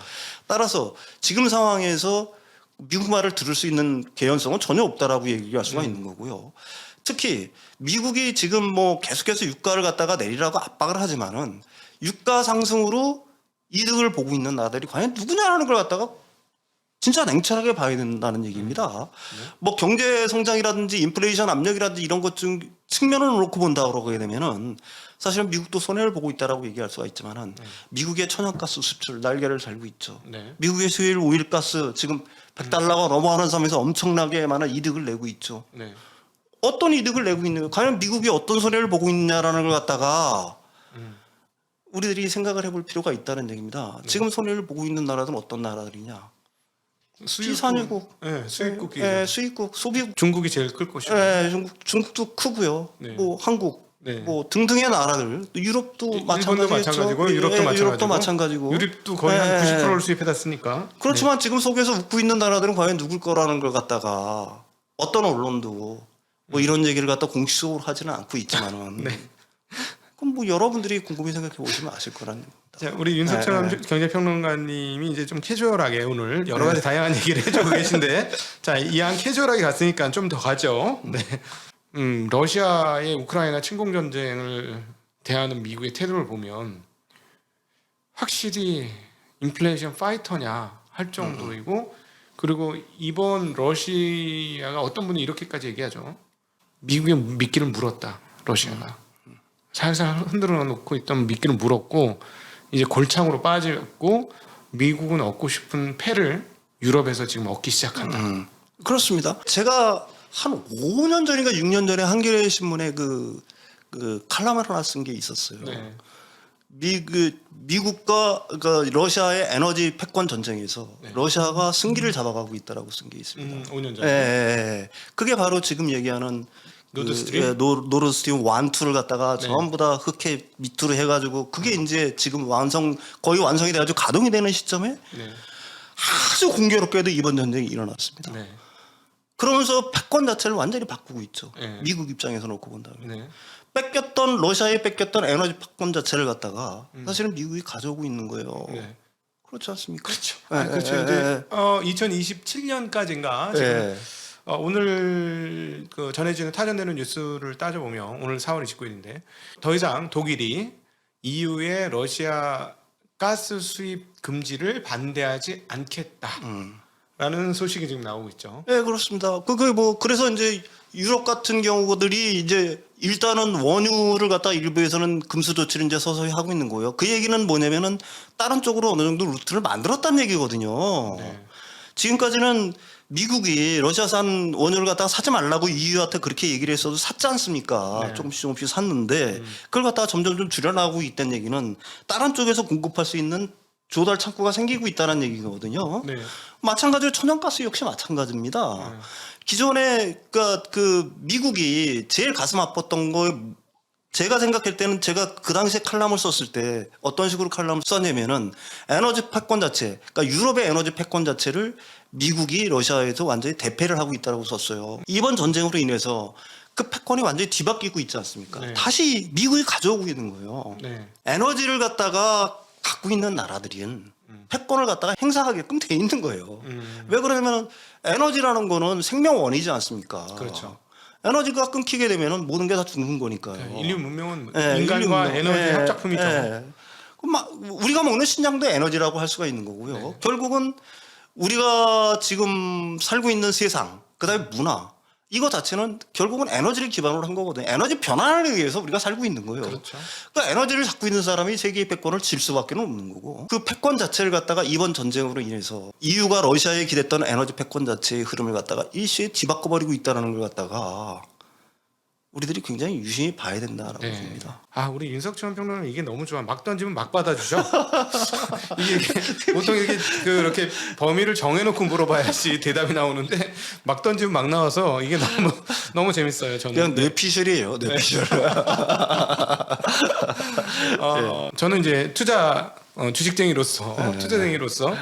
따라서 지금 상황에서 미국 말을 들을 수 있는 개연성은 전혀 없다라고 얘기할 수가 있는 거고요. 특히 미국이 지금 뭐 계속해서 유가를 갖다가 내리라고 압박을 하지만은 유가 상승으로 이득을 보고 있는 나라들이 과연 누구냐라는 걸 갖다가 진짜 냉철하게 봐야 된다는 얘기입니다. 뭐 경제 성장이라든지 인플레이션 압력이라든지 이런 것 중 측면을 놓고 본다 그러게 되면은 사실은 미국도 손해를 보고 있다라고 얘기할 수가 있지만은 미국의 천연가스 수출 날개를 달고 있죠. 네. 미국의 수일 오일가스 지금 100달러가 넘어가는 섬에서 엄청나게 많은 이득을 내고 있죠. 네. 어떤 이득을 내고 있는 거예요? 과연 미국이 어떤 손해를 보고 있냐라는 걸 갖다가 우리들이 생각을 해볼 필요가 있다는 얘기입니다. 지금 손해를 보고 있는 나라들은 어떤 나라들이냐? 비산유국, 네, 수입국이 수입국, 소비국, 중국이 제일 클 것이고. 중국도 크고요. 네. 뭐 한국, 네. 뭐 등등의 나라들, 유럽도 일본도 마찬가지겠죠. 마찬가지고 유럽도 예, 마찬가지고. 유럽도 마찬가지고. 유럽도 거의 한 90%를 수입해다 쓰니까. 그렇지만 지금 속에서 웃고 있는 나라들은 과연 누굴 거라는 걸 갖다가 어떤 언론도 뭐 이런 얘기를 갖다 공식적으로 하지는 않고 있지만은 네. 그럼 뭐 여러분들이 궁금히 생각해 보시면 아실 거란. 자, 우리 윤석철 경제평론가님이 이제 좀 캐주얼하게 오늘 여러 가지 다양한 얘기를 해주고 계신데, 자, 이왕 캐주얼하게 갔으니까 좀 더 가죠. 네. 러시아의 우크라이나 침공 전쟁을 대하는 미국의 태도를 보면 확실히 인플레이션 파이터냐 할 정도이고, 그리고 이번 러시아가 어떤 분이 이렇게까지 얘기하죠. 미국의 미끼를 물었다. 러시아가 살살 흔들어 놓고 있던 미끼를 물었고 이제 골창으로 빠졌고 미국은 얻고 싶은 패를 유럽에서 지금 얻기 시작한다. 그렇습니다. 제가 한 5년 전인가 6년 전에 한겨레 신문에 그 칼럼을 하나 쓴 게 있었어요. 네. 미국과 그러니까 러시아의 에너지 패권 전쟁에서 네. 러시아가 승기를 잡아가고 있다라고 쓴 게 있습니다. 5년 예, 전에. 예. 그게 바로 지금 얘기하는 노드스트림? 노르스트림 1, 2를 갖다가 네. 전부 다 흑해 밑으로 해가지고 그게 이제 지금 거의 완성이 돼가지고 가동이 되는 시점에 네. 아주 공교롭게도 이번 전쟁이 일어났습니다. 네. 그러면서 패권 자체를 완전히 바꾸고 있죠. 네. 미국 입장에서 놓고 본다면. 네. 러시아에 뺏겼던 에너지 패권 자체를 갖다가 사실은 미국이 가져오고 있는 거예요. 네. 그렇지 않습니까? 그렇죠. 예, 그렇죠. 예, 이제 예. 2027년까지인가 지금 예. 오늘 그 전해지는 타전되는 뉴스를 따져보면 오늘 4월 29일인데 더 이상 독일이 EU의 러시아 가스 수입 금지를 반대하지 않겠다라는 소식이 지금 나오고 있죠. 네, 그렇습니다. 그래서 이제 유럽 같은 경우들이 이제 일단은 원유를 갖다 일부에서는 금수 조치를 이제 서서히 하고 있는 거예요. 그 얘기는 뭐냐면은 다른 쪽으로 어느 정도 루트를 만들었다는 얘기거든요. 네. 지금까지는 미국이 러시아산 원유를 갖다가 사지 말라고 EU한테 그렇게 얘기를 했어도 샀지 않습니까? 네. 조금씩 샀는데 그걸 갖다가 점점 좀 줄여나가고 있다는 얘기는 다른 쪽에서 공급할 수 있는 조달 창구가 생기고 있다는 얘기거든요. 네. 마찬가지로 천연가스 역시 마찬가지입니다. 기존에 그 미국이 제일 가슴 아팠던 거 제가 생각할 때는 제가 그 당시에 칼럼을 썼을 때 어떤 식으로 칼럼을 썼냐면은 에너지 패권 자체, 그러니까 유럽의 에너지 패권 자체를 미국이 러시아에서 완전히 대패를 하고 있다고 썼어요. 이번 전쟁으로 인해서 그 패권이 완전히 뒤바뀌고 있지 않습니까? 네. 다시 미국이 가져오고 있는 거예요. 네. 에너지를 갖다가 갖고 있는 나라들은 패권을 갖다가 행사하게끔 돼 있는 거예요. 왜 그러냐면 에너지라는 거는 생명원이지 않습니까? 그렇죠. 에너지가 끊기게 되면 모든 게 다 죽는 거니까요. 인류 문명은 예, 인간과 인류 문명. 에너지 예, 합작품이죠. 예. 우리가 먹는 신장도 에너지라고 할 수가 있는 거고요. 네. 결국은 우리가 지금 살고 있는 세상, 그다음에 문화 이거 자체는 결국은 에너지를 기반으로 한 거거든요. 에너지 변환에 의해서 우리가 살고 있는 거예요. 그렇죠. 그러니까 에너지를 갖고 있는 사람이 세계의 패권을 질 수밖에 없는 거고 그 패권 자체를 갖다가 이번 전쟁으로 인해서 EU가 러시아에 기댔던 에너지 패권 자체의 흐름을 갖다가 일시에 뒤바꿔버리고 있다는 걸 갖다가 우리들이 굉장히 유심히 봐야 된다라고 네. 봅니다. 아, 우리 윤석천 평론은 이게 너무 좋아. 막 던지면 막 받아주죠. 이게 보통 이렇게 그렇게 범위를 정해놓고 물어봐야지 대답이 나오는데 막 던지면 막 나와서 이게 너무 재밌어요. 저는. 그냥 뇌피셜이에요. 뇌피셜. 저는 이제 주식쟁이로서 투자쟁이로서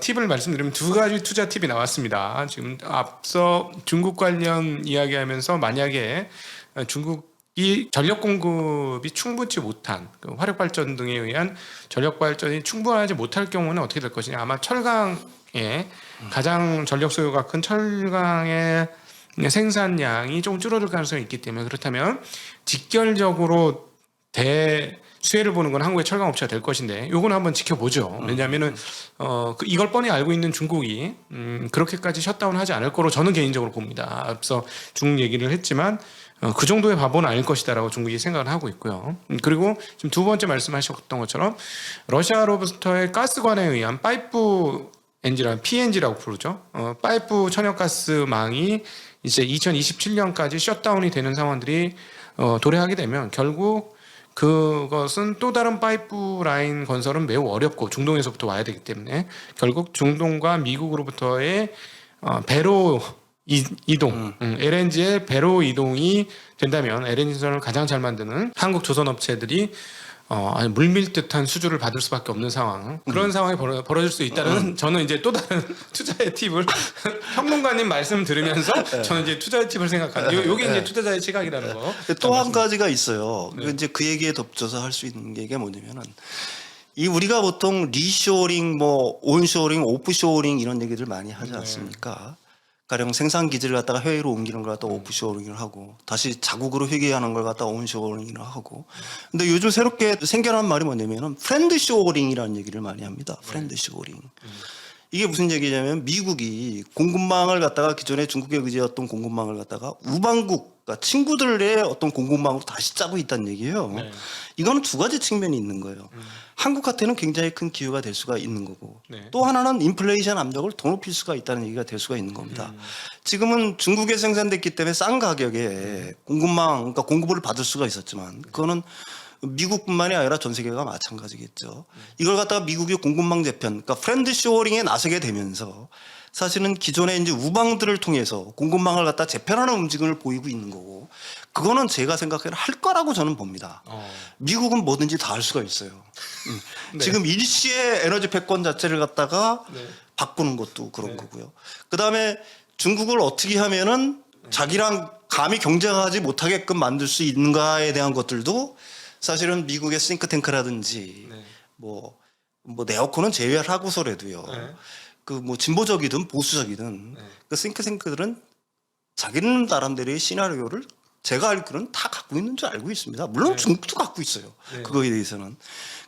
팁을 말씀드리면 두 가지 투자 팁이 나왔습니다. 지금 앞서 중국 관련 이야기하면서 만약에 중국이 전력 공급이 충분치 못한 화력 발전 등에 의한 전력 발전이 충분하지 못할 경우는 어떻게 될 것이냐. 아마 철강에 가장 전력 소요가 큰 철강의 생산량이 좀 줄어들 가능성이 있기 때문에 그렇다면 직결적으로 수혜를 보는 건 한국의 철강 업체가 될 것인데 요건 한번 지켜보죠. 왜냐하면은 이걸 뻔히 알고 있는 중국이 그렇게까지 셧다운하지 않을 거로 저는 개인적으로 봅니다. 앞서 중국 얘기를 했지만 그 정도의 바보는 아닐 것이다라고 중국이 생각을 하고 있고요. 그리고 지금 두 번째 말씀하셨던 것처럼 러시아로부터의 가스관에 의한 파이프 엔진이라는 PNG라고 부르죠. 파이프 천연가스망이 이제 2027년까지 셧다운이 되는 상황들이 도래하게 되면 결국 그것은 또 다른 파이프라인 건설은 매우 어렵고 중동에서부터 와야 되기 때문에 결국 중동과 미국으로부터의 배로 이동, LNG의 배로 이동이 된다면 LNG선을 가장 잘 만드는 한국 조선 업체들이 물밀듯한 수주를 받을 수밖에 없는 상황 그런 상황이 벌어질 수 있다는 저는 이제 또 다른 투자의 팁을 평론가님 말씀 들으면서 저는 이제 투자의 팁을 생각하는 요게 이제 투자자의 시각이라는 거. 또 한 가지가 있어요. 이제 그 얘기에 덧붙여서 할 수 있는 게 뭐냐면은 이 우리가 보통 리쇼링, 뭐 온쇼링, 오프쇼링 이런 얘기들 많이 하지 않습니까? 가령 생산 기지를 갖다가 해외로 옮기는 걸 갖다가 오프쇼링을 하고 다시 자국으로 회귀하는 걸 갖다가 온쇼링을 하고. 근데 요즘 새롭게 생겨난 말이 뭐냐면은 프렌드쇼링이라는 얘기를 많이 합니다. 프렌드쇼링. 이게 무슨 얘기냐면 미국이 공급망을 갖다가 기존에 중국에 의지했던 공급망을 갖다가 우방국, 그러니까 친구들의 어떤 공급망으로 다시 짜고 있다는 얘기예요. 네. 이거는 두 가지 측면이 있는 거예요. 한국한테는 굉장히 큰 기회가 될 수가 있는 거고 네. 또 하나는 인플레이션 압력을 더 높일 수가 있다는 얘기가 될 수가 있는 겁니다. 지금은 중국에 생산됐기 때문에 싼 가격에 공급망, 그러니까 공급을 받을 수가 있었지만 그거는 미국뿐만이 아니라 전 세계가 마찬가지겠죠. 이걸 갖다가 미국이 공급망 재편, 그러니까 프렌드 쇼어링에 나서게 되면서 사실은 기존의 이제 우방들을 통해서 공급망을 갖다 재편하는 움직임을 보이고 있는 거고, 그거는 제가 생각해도 할 거라고 저는 봅니다. 미국은 뭐든지 다 할 수가 있어요. 네. 지금 일시의 에너지 패권 자체를 갖다가 네. 바꾸는 것도 그런 거고요. 그 다음에 중국을 어떻게 하면은 자기랑 감히 경쟁하지 못하게끔 만들 수 있는가에 대한 것들도 사실은 미국의 싱크탱크라든지 네. 뭐 네오콘은 제외를 하고서라도요. 네. 그 뭐 진보적이든 보수적이든 네. 그 싱크탱크들은 자기는 나름대로의 시나리오를 제가 알기로는 다 갖고 있는 줄 알고 있습니다. 물론 네. 중국도 갖고 있어요. 네. 그거에 대해서는.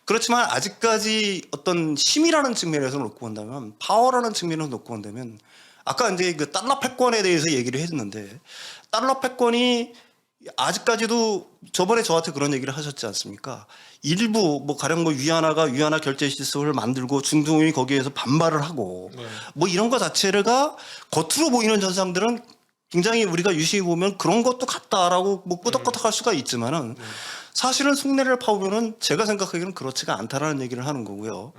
그렇지만 아직까지 어떤 힘이라는 측면에서 놓고 본다면, 파워라는 측면에서 놓고 본다면, 아까 이제 그 달러 패권에 대해서 얘기를 했는데, 달러 패권이 아직까지도 저번에 저한테 그런 얘기를 하셨지 않습니까? 일부 뭐 가령 뭐 위안화 결제 시스템을 만들고 중동이 거기에서 반발을 하고 네. 뭐 이런 거 자체가 겉으로 보이는 현상들은 굉장히 우리가 유심히 보면 그런 것도 같다라고 뭐 끄덕끄덕할 수가 있지만은 사실은 속내를 파보면은 제가 생각하기에는 그렇지가 않다라는 얘기를 하는 거고요.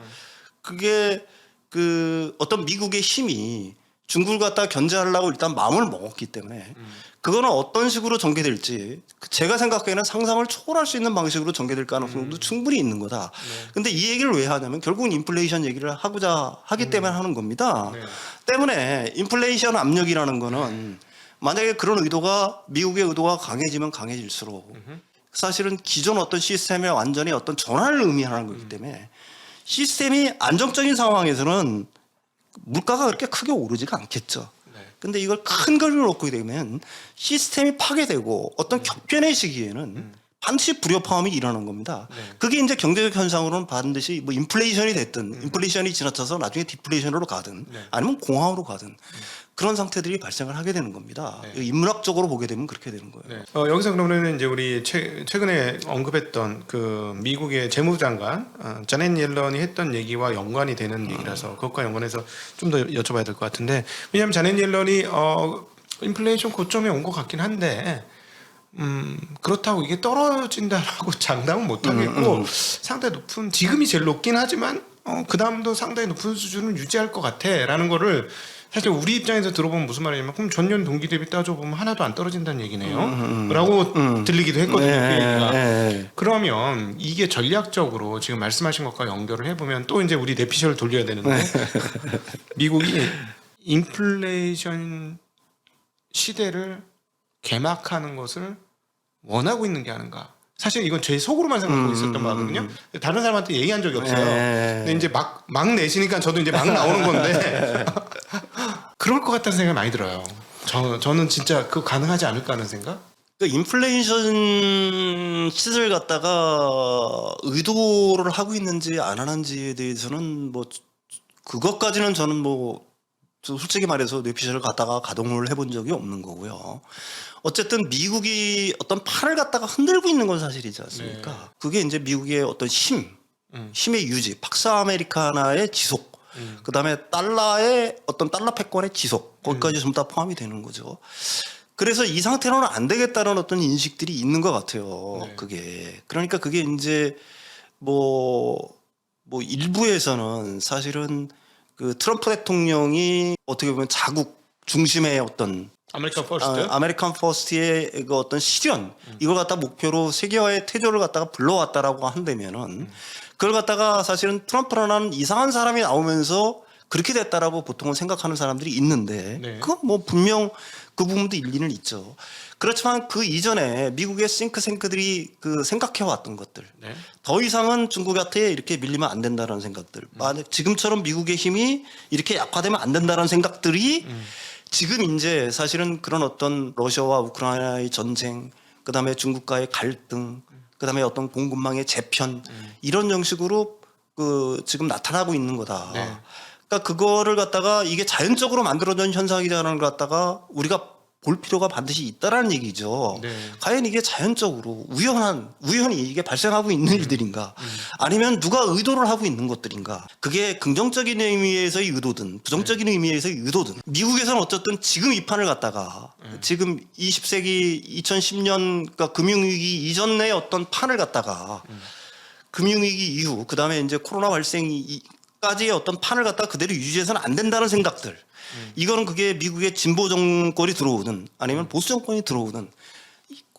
그게 그 어떤 미국의 힘이 중국을 갖다 견제하려고 일단 마음을 먹었기 때문에 그거는 어떤 식으로 전개될지 제가 생각하기에는 상상을 초월할 수 있는 방식으로 전개될 가능성도 충분히 있는 거다. 근데 이 얘기를 왜 하냐면 결국은 인플레이션 얘기를 하고자 하기 때문에 하는 겁니다. 네. 때문에 인플레이션 압력이라는 거는 만약에 그런 의도가 미국의 의도가 강해지면 강해질수록 사실은 기존 어떤 시스템의 완전히 어떤 전환을 의미하는 거기 때문에 시스템이 안정적인 상황에서는 물가가 그렇게 크게 오르지가 않겠죠. 근데 이걸 큰 거리를 놓고 되면 시스템이 파괴되고 어떤 격변의 시기에는 반드시 불협화음이 일어나는 겁니다. 그게 이제 경제적 현상으로는 반드시 뭐 인플레이션이 됐든 인플레이션이 지나쳐서 나중에 디플레이션으로 가든 아니면 공황으로 가든 그런 상태들이 발생을 하게 되는 겁니다. 인문학적으로 보게 되면 그렇게 되는 거예요. 네. 여기서 그러면 이제 우리 최근에 언급했던 그 미국의 재무장관 자넷 옐런이 했던 얘기와 연관이 되는 얘기라서 그것과 연관해서 좀 더 여쭤봐야 될 것 같은데, 왜냐하면 자넷 옐런이 인플레이션 고점에 온 것 같긴 한데 그렇다고 이게 떨어진다라고 장담은 못 하겠고 상당히 높은 지금이 제일 높긴 하지만 그 다음도 상당히 높은 수준을 유지할 것 같아라는 거를 사실 우리 입장에서 들어보면 무슨 말이냐면 그럼 전년 동기 대비 따져보면 하나도 안 떨어진다는 얘기네요. 라고 들리기도 했거든요. 그 얘기가. 그러면 이게 전략적으로 지금 말씀하신 것과 연결을 해보면 또 이제 우리 내피셜을 돌려야 되는데 미국이 인플레이션 시대를 개막하는 것을 원하고 있는 게 아닌가. 사실 이건 제 속으로만 생각하고 있었던 바거든요. 다른 사람한테 얘기한 적이 없어요. 근데 이제 막 내시니까 저도 이제 막 나오는 건데 그럴 것 같다는 생각이 많이 들어요. 저는 진짜 그거 가능하지 않을까 하는 생각? 그러니까 인플레이션 시세를 갖다가 의도를 하고 있는지 안 하는지에 대해서는 뭐 그것까지는 저는 뭐 솔직히 말해서 뇌피셜을 갖다가 가동을 해본 적이 없는 거고요. 어쨌든 미국이 어떤 판을 갖다가 흔들고 있는 건 사실이지 않습니까? 네. 그게 이제 미국의 어떤 힘의 유지, 팍스 아메리카나의 지속, 그 다음에 달러의 어떤 달러 패권의 지속, 거기까지 전부 다 포함이 되는 거죠. 그래서 이 상태로는 안 되겠다는 어떤 인식들이 있는 것 같아요. 네. 그게. 그러니까 그게 이제 뭐 일부에서는 사실은 그 트럼프 대통령이 어떻게 보면 자국 중심의 어떤 아메리칸 퍼스트? 아메리칸 퍼스트의 그 어떤 실현 이걸 갖다 목표로 세계화의 태조를 갖다가 불러왔다라고 한다면은 그걸 갖다가 사실은 트럼프라는 이상한 사람이 나오면서 그렇게 됐다라고 보통은 생각하는 사람들이 있는데 네. 그건 뭐 분명 그 부분도 일리는 있죠. 그렇지만 그 이전에 미국의 싱크탱크들이 그 생각해왔던 것들 네. 더 이상은 중국한테 이렇게 밀리면 안 된다는 생각들 만약 지금처럼 미국의 힘이 이렇게 약화되면 안 된다는 생각들이 지금 이제 사실은 그런 어떤 러시아와 우크라이나의 전쟁 그다음에 중국과의 갈등 그다음에 어떤 공급망의 재편 이런 형식으로 그 지금 나타나고 있는 거다. 네. 그러니까 그거를 갖다가 이게 자연적으로 만들어진 현상이라는 걸 갖다가 우리가 볼 필요가 반드시 있다라는 얘기죠. 네. 과연 이게 자연적으로 우연히 이게 발생하고 있는 일들인가? 아니면 누가 의도를 하고 있는 것들인가? 그게 긍정적인 의미에서의 의도든 부정적인 의미에서의 의도든 미국에서는 어쨌든 지금 이 판을 갖다가 지금 20세기 2010년 그러니까 금융위기 이전의 어떤 판을 갖다가 금융위기 이후 그다음에 이제 코로나 발생까지의 어떤 판을 갖다가 그대로 유지해서는 안 된다는 생각들. 이거는 그게 미국의 진보 정권이 들어오든 아니면 보수 정권이 들어오든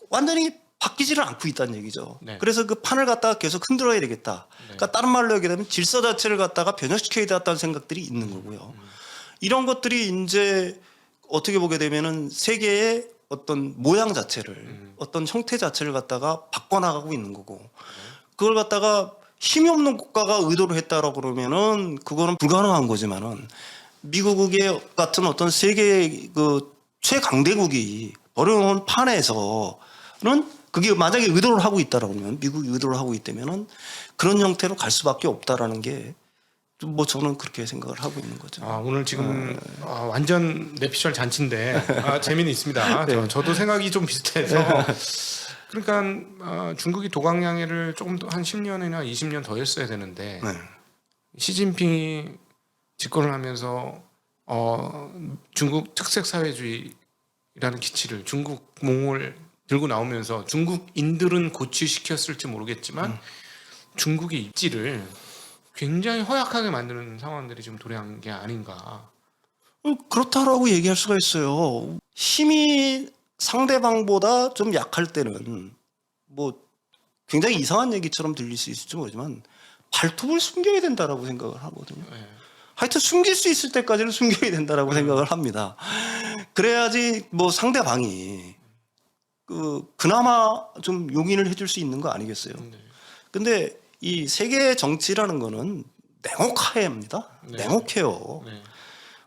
완전히 바뀌지를 않고 있다는 얘기죠. 네. 그래서 그 판을 갖다가 계속 흔들어야 되겠다. 그러니까 다른 말로 얘기하면 질서 자체를 갖다가 변혁시켜야 되겠다는 생각들이 있는 거고요. 이런 것들이 이제 어떻게 보게 되면은 세계의 어떤 모양 자체를 어떤 형태 자체를 갖다가 바꿔나가고 있는 거고 그걸 갖다가 힘이 없는 국가가 의도를 했다라고 그러면은 그거는 불가능한 거지만은 미국의 같은 어떤 세계 그 최강대국이 어려운 판에서는 그게 만약에 의도를 하고 있다라고 하면 미국이 의도를 하고 있다면은 그런 형태로 갈 수밖에 없다라는 게 뭐 저는 그렇게 생각을 하고 있는 거죠. 오늘 지금 완전 내피셜 잔치인데 재미는 있습니다. 네. 저도 생각이 좀 비슷해서 그러니까 중국이 도강양해를 조금 더 한 10년이나 20년 더 했어야 되는데 네. 시진핑이 집권을 하면서 중국 특색 사회주의라는 기치를 중국 몽을 들고 나오면서 중국인들은 고취시켰을지 모르겠지만 중국의 입지를 굉장히 허약하게 만드는 상황들이 지금 도래한 게 아닌가. 그렇다라고 얘기할 수가 있어요. 힘이 상대방보다 좀 약할 때는 뭐 굉장히 이상한 얘기처럼 들릴 수 있을지 모르지만 발톱을 숨겨야 된다라고 생각을 하거든요. 네. 하여튼 숨길 수 있을 때까지는 숨겨야 된다라고 생각을 합니다. 그래야지 뭐 상대방이 그나마 좀 용인을 해줄 수 있는 거 아니겠어요. 근데 이 세계 정치라는 거는 냉혹해입니다. 네. 냉혹해요. 네.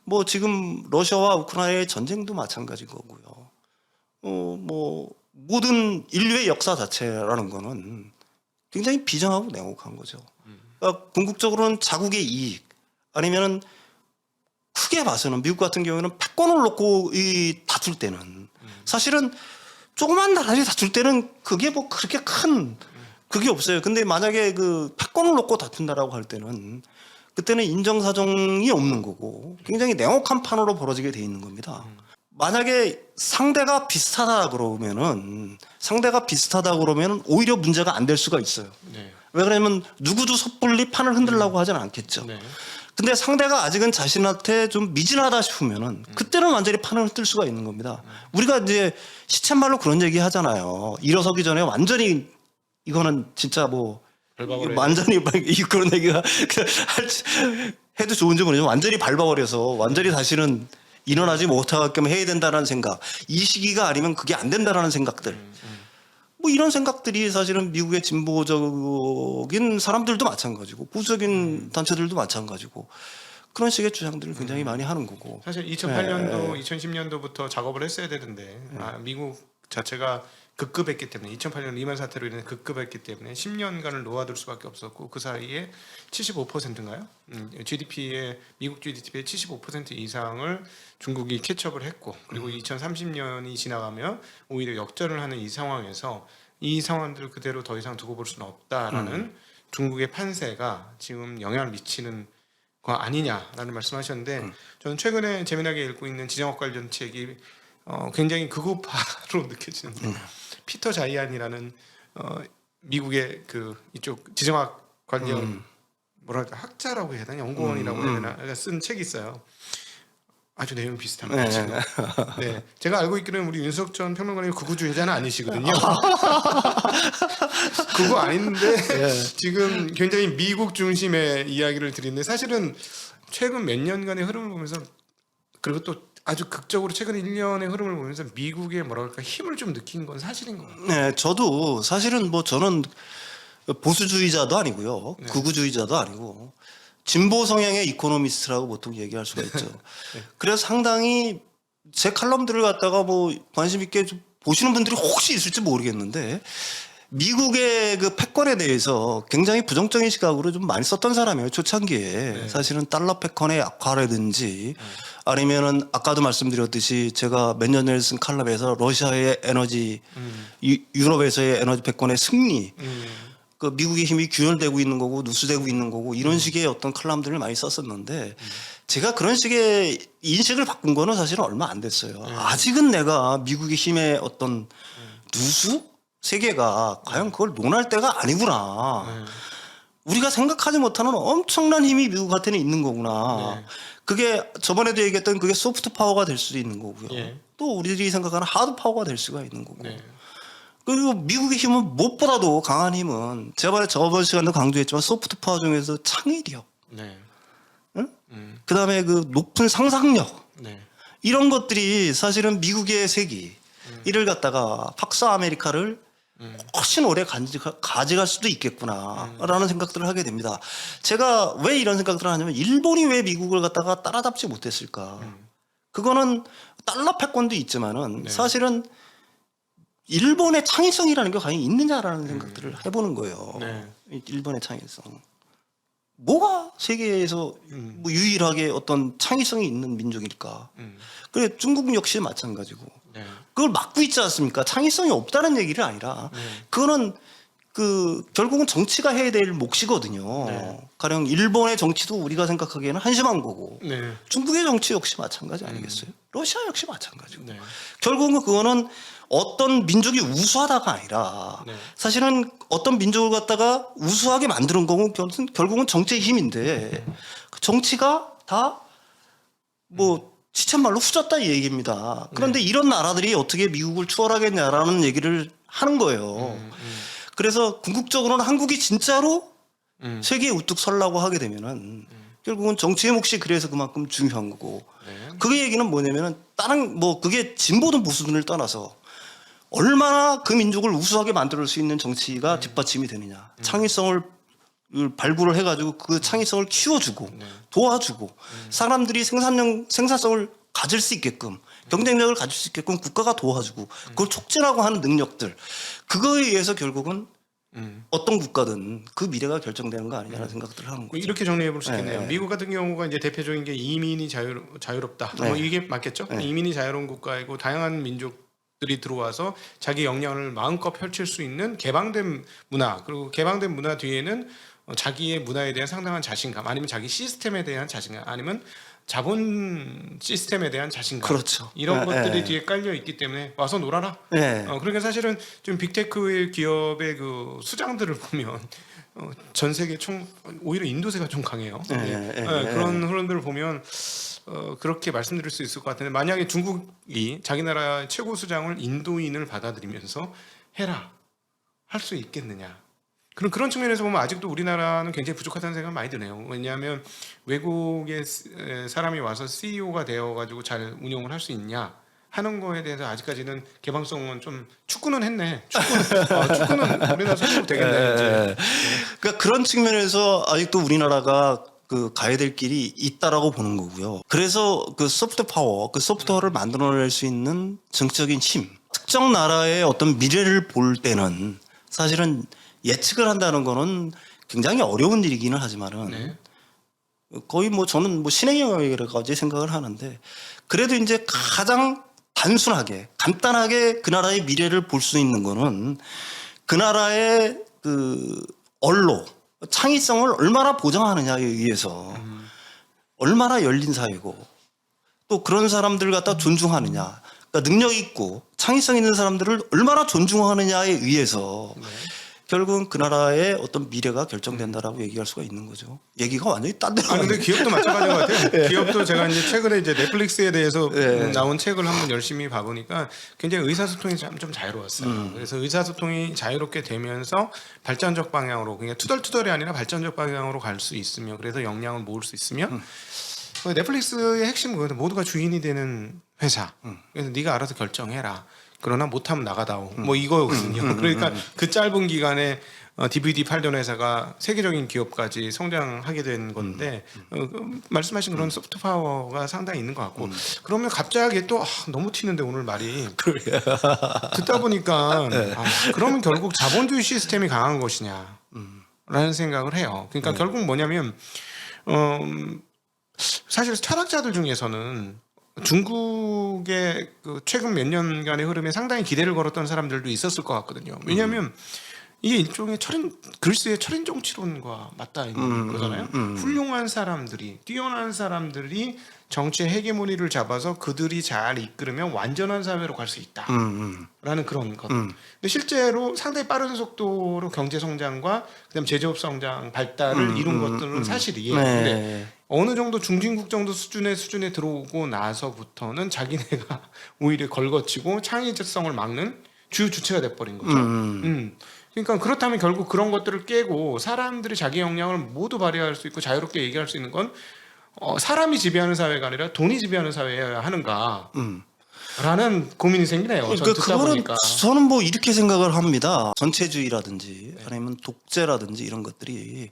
뭐 지금 러시아와 우크라이나의 전쟁도 마찬가지 거고요. 뭐 모든 인류의 역사 자체라는 거는 굉장히 비정하고 냉혹한 거죠. 그러니까 궁극적으로는 자국의 이익 아니면은 크게 봐서는 미국 같은 경우에는 패권을 놓고 다툴 때는 사실은 조그만 나라들이 다툴 때는 그게 뭐 그렇게 큰 그게 없어요. 근데 만약에 그 패권을 놓고 다툰다라고 할 때는 그때는 인정사정이 없는 거고 굉장히 냉혹한 판으로 벌어지게 돼 있는 겁니다. 만약에 상대가 비슷하다 그러면은 오히려 문제가 안 될 수가 있어요. 네. 왜 그러냐면 누구도 섣불리 판을 흔들려고 하진 않겠죠. 네. 근데 상대가 아직은 자신한테 좀 미진하다 싶으면은 그때는 완전히 판을 흔들 수가 있는 겁니다. 우리가 이제 시쳇말로 그런 얘기 하잖아요. 일어서기 전에 완전히 이거는 진짜 뭐 발바벌에 완전히 그런 얘기가 해도 좋은지 모르지만 완전히 밟아버려서 완전히 다시는 일어나지 못하게끔 해야 된다는 생각, 이 시기가 아니면 그게 안 된다라는 생각들, 뭐 이런 생각들이 사실은 미국의 진보적인 사람들도 마찬가지고 보수적인 단체들도 마찬가지고 그런 식의 주장들을 굉장히 많이 하는 거고. 사실 2008년도, 2010년도부터 작업을 했어야 되는데 미국 자체가 급급했기 때문에 2008년 리만 사태로 인해 급급했기 때문에 10년간을 놓아둘 수밖에 없었고 그 사이에 75%인가요? GDP의 미국 GDP의 75% 이상을 중국이 캐치업을 했고 그리고 2030년이 지나가면 오히려 역전을 하는 이 상황에서 이 상황들을 그대로 더 이상 두고 볼 수는 없다라는 중국의 판세가 지금 영향을 미치는 거 아니냐라는 말씀하셨는데 저는 최근에 재미나게 읽고 있는 지정학 관련 책이 굉장히 극우파로 느껴지는데 피터 자이안이라는 미국의 그 이쪽 지정학 관련 뭐랄까 학자라고 해야 되나 연구원이라고 해야 되나 쓴 책이 있어요. 아주 내용 비슷합니다. 지금. 네, 제가 알고 있기로는 우리 윤석 전 평론가님 극우주의자는 아니시거든요. 그거 아닌데 지금 굉장히 미국 중심의 이야기를 드리는데 사실은 최근 몇 년간의 흐름을 보면서 그리고 또 아주 극적으로 최근 1년의 흐름을 보면서 미국의 뭐랄까 힘을 좀 느낀 건 사실인 것 같아요. 네, 저도 사실은 뭐 저는 보수주의자도 아니고요, 네. 극우주의자도 아니고 진보 성향의 이코노미스트라고 보통 얘기할 수가 있죠. 그래서 상당히 제 칼럼들을 갖다가 뭐 관심 있게 좀 보시는 분들이 혹시 있을지 모르겠는데 미국의 그 패권에 대해서 굉장히 부정적인 시각으로 좀 많이 썼던 사람이에요. 초창기에. 사실은 달러 패권의 악화라든지 아니면은 아까도 말씀드렸듯이 제가 몇 년 전에 쓴 칼럼에서 러시아의 에너지, 유럽에서의 에너지 패권의 승리, 그 미국의 힘이 균열되고 있는 거고 누수되고 있는 거고 이런 식의 어떤 칼럼들을 많이 썼었는데 제가 그런 식의 인식을 바꾼 거는 사실은 얼마 안 됐어요. 아직은 내가 미국의 힘의 어떤 누수? 세계가 과연 그걸 논할 때가 아니구나. 우리가 생각하지 못하는 엄청난 힘이 미국한테는 있는 거구나. 그게 저번에도 얘기했던 그게 소프트 파워가 될 수도 있는 거고요. 또 우리들이 생각하는 하드 파워가 될 수가 있는 거고. 그리고 미국의 힘은 무엇보다도 강한 힘은 제가 저번 시간도 강조했지만 소프트 파워 중에서 창의력, 그다음에 그 높은 상상력 이런 것들이 사실은 미국의 세기 이를 갖다가 박사 아메리카를 훨씬 오래 가져갈 수도 있겠구나라는 생각들을 하게 됩니다. 제가 왜 이런 생각들을 하냐면 일본이 왜 미국을 갖다가 따라잡지 못했을까? 그거는 달러 패권도 있지만은 사실은 일본의 창의성이라는 게 과연 있느냐라는 생각들을 해보는 거예요. 일본의 창의성. 뭐가 세계에서 뭐 유일하게 어떤 창의성이 있는 민족일까? 그래 중국 역시 마찬가지고. 그걸 막고 있지 않습니까? 창의성이 없다는 얘기를 아니라 그거는 그 결국은 정치가 해야 될 몫이거든요. 가령 일본의 정치도 우리가 생각하기에는 한심한 거고 중국의 정치 역시 마찬가지 아니겠어요? 러시아 역시 마찬가지고. 결국은 그거는 어떤 민족이 우수하다가 아니라 사실은 어떤 민족을 갖다가 우수하게 만드는 거고 결국은 정치의 힘인데 그 정치가 다 뭐 시쳇말로 후졌다 이 얘기입니다. 그런데 이런 나라들이 어떻게 미국을 추월하겠냐라는 얘기를 하는 거예요. 그래서 궁극적으로는 한국이 진짜로 세계에 우뚝 서려고 하게 되면은 결국은 정치의 몫이 그래서 그만큼 중요한 거고. 그 얘기는 뭐냐면은 다른 뭐 그게 진보든 보수든을 떠나서 얼마나 그 민족을 우수하게 만들 수 있는 정치가 뒷받침이 되느냐. 창의성을 발굴을 해가지고 그 창의성을 키워주고 도와주고 사람들이 생산성을 가질 수 있게끔 경쟁력을 가질 수 있게끔 국가가 도와주고 그걸 촉진하고 하는 능력들 그거에 의해서 결국은 어떤 국가든 그 미래가 결정되는 거 아니냐는 생각들을 하는 거죠. 이렇게 정리해 볼 수 있겠네요. 미국 같은 경우가 이제 대표적인 게 이민이 자유롭다. 뭐 이게 맞겠죠? 이민이 자유로운 국가이고 다양한 민족들이 들어와서 자기 역량을 마음껏 펼칠 수 있는 개방된 문화 그리고 개방된 문화 뒤에는 자기의 문화에 대한 상당한 자신감 아니면 자기 시스템에 대한 자신감 아니면 자본 시스템에 대한 자신감 그렇죠. 이런 것들이 예. 뒤에 깔려 있기 때문에 와서 놀아라. 예. 그러니까 사실은 좀 빅테크 기업의 그 수장들을 보면 전 세계 총 오히려 인도세가 좀 강해요. 그런 흐름들을 보면 그렇게 말씀드릴 수 있을 것 같은데 만약에 중국이 자기 나라 최고 수장을 인도인을 받아들이면서 해라 할 수 있겠느냐? 그런 측면에서 보면 아직도 우리나라는 굉장히 부족하다는 생각이 많이 드네요. 왜냐하면 외국의 사람이 와서 CEO가 되어가지고 잘 운영을 할 수 있냐 하는 거에 대해서 아직까지는 개방성은 좀 축구는 했네. 축구는 우리나라 선수 되겠네. 이제. 그러니까 그런 측면에서 아직도 우리나라가 그 가야 될 길이 있다라고 보는 거고요. 그래서 그 소프트 파워, 그 소프트웨어를 만들어낼 수 있는 정치적인 힘, 특정 나라의 어떤 미래를 볼 때는 사실은 예측을 한다는 거는 굉장히 어려운 일이기는 하지만은 네. 거의 뭐 저는 뭐 신의 영역이라고까지 생각을 하는데 그래도 이제 가장 단순하게 간단하게 그 나라의 미래를 볼 수 있는 거는 그 나라의 그 언로 창의성을 얼마나 보장하느냐에 의해서 얼마나 열린 사회고 또 그런 사람들 갖다 존중하느냐 그러니까 능력 있고 창의성 있는 사람들을 얼마나 존중하느냐에 의해서 결국은 그 나라의 어떤 미래가 결정된다라고 얘기할 수가 있는 거죠. 얘기가 완전히 딴 데로 근데 기업도 마찬가지인 것 같아요. 기업도 제가 이제 최근에 이제 넷플릭스에 대해서 나온 책을 한번 열심히 봐보니까 굉장히 의사소통이 좀 자유로웠어요. 그래서 의사소통이 자유롭게 되면서 발전적 방향으로 그냥 투덜투덜이 아니라 발전적 방향으로 갈 수 있으며 그래서 역량을 모을 수 있으며 넷플릭스의 핵심은 그거는 모두가 주인이 되는 회사. 그래서 네가 알아서 결정해라. 그러나 못하면 나가다오. 뭐 이거거든요. 그러니까 그 짧은 기간에 DVD 팔던 회사가 세계적인 기업까지 성장하게 된 건데 말씀하신 그런 소프트 파워가 상당히 있는 것 같고 그러면 갑자기 또 너무 튀는데 오늘 말이 듣다 보니까 그러면 결국 자본주의 시스템이 강한 것이냐 라는 생각을 해요. 그러니까 결국 뭐냐면 사실 철학자들 중에서는 중국의 그 최근 몇 년간의 흐름에 상당히 기대를 걸었던 사람들도 있었을 것 같거든요. 왜냐하면 이게 일종의 글쎄의 철인 정치론과 맞닿아 있는 거잖아요. 훌륭한 사람들이 뛰어난 사람들이 정치의 헤게모니를 잡아서 그들이 잘 이끌으면 완전한 사회로 갈 수 있다라는 그런 것. 근데 실제로 상당히 빠른 속도로 경제 성장과 그다음 제조업 성장 발달을 이룬 것들은 사실이에요. 근데 어느 정도 중진국 정도 수준에 들어오고 나서부터는 자기네가 오히려 걸거치고 창의성을 막는 주요 주체가 돼버린 거죠. 그러니까 그렇다면 결국 그런 것들을 깨고 사람들이 자기 역량을 모두 발휘할 수 있고 자유롭게 얘기할 수 있는 건 사람이 지배하는 사회가 아니라 돈이 지배하는 사회여야 하는가? 라는 고민이 생기네요. 그러니까 듣다 그거는 보니까. 저는 뭐 이렇게 생각을 합니다. 전체주의라든지 아니면 독재라든지 이런 것들이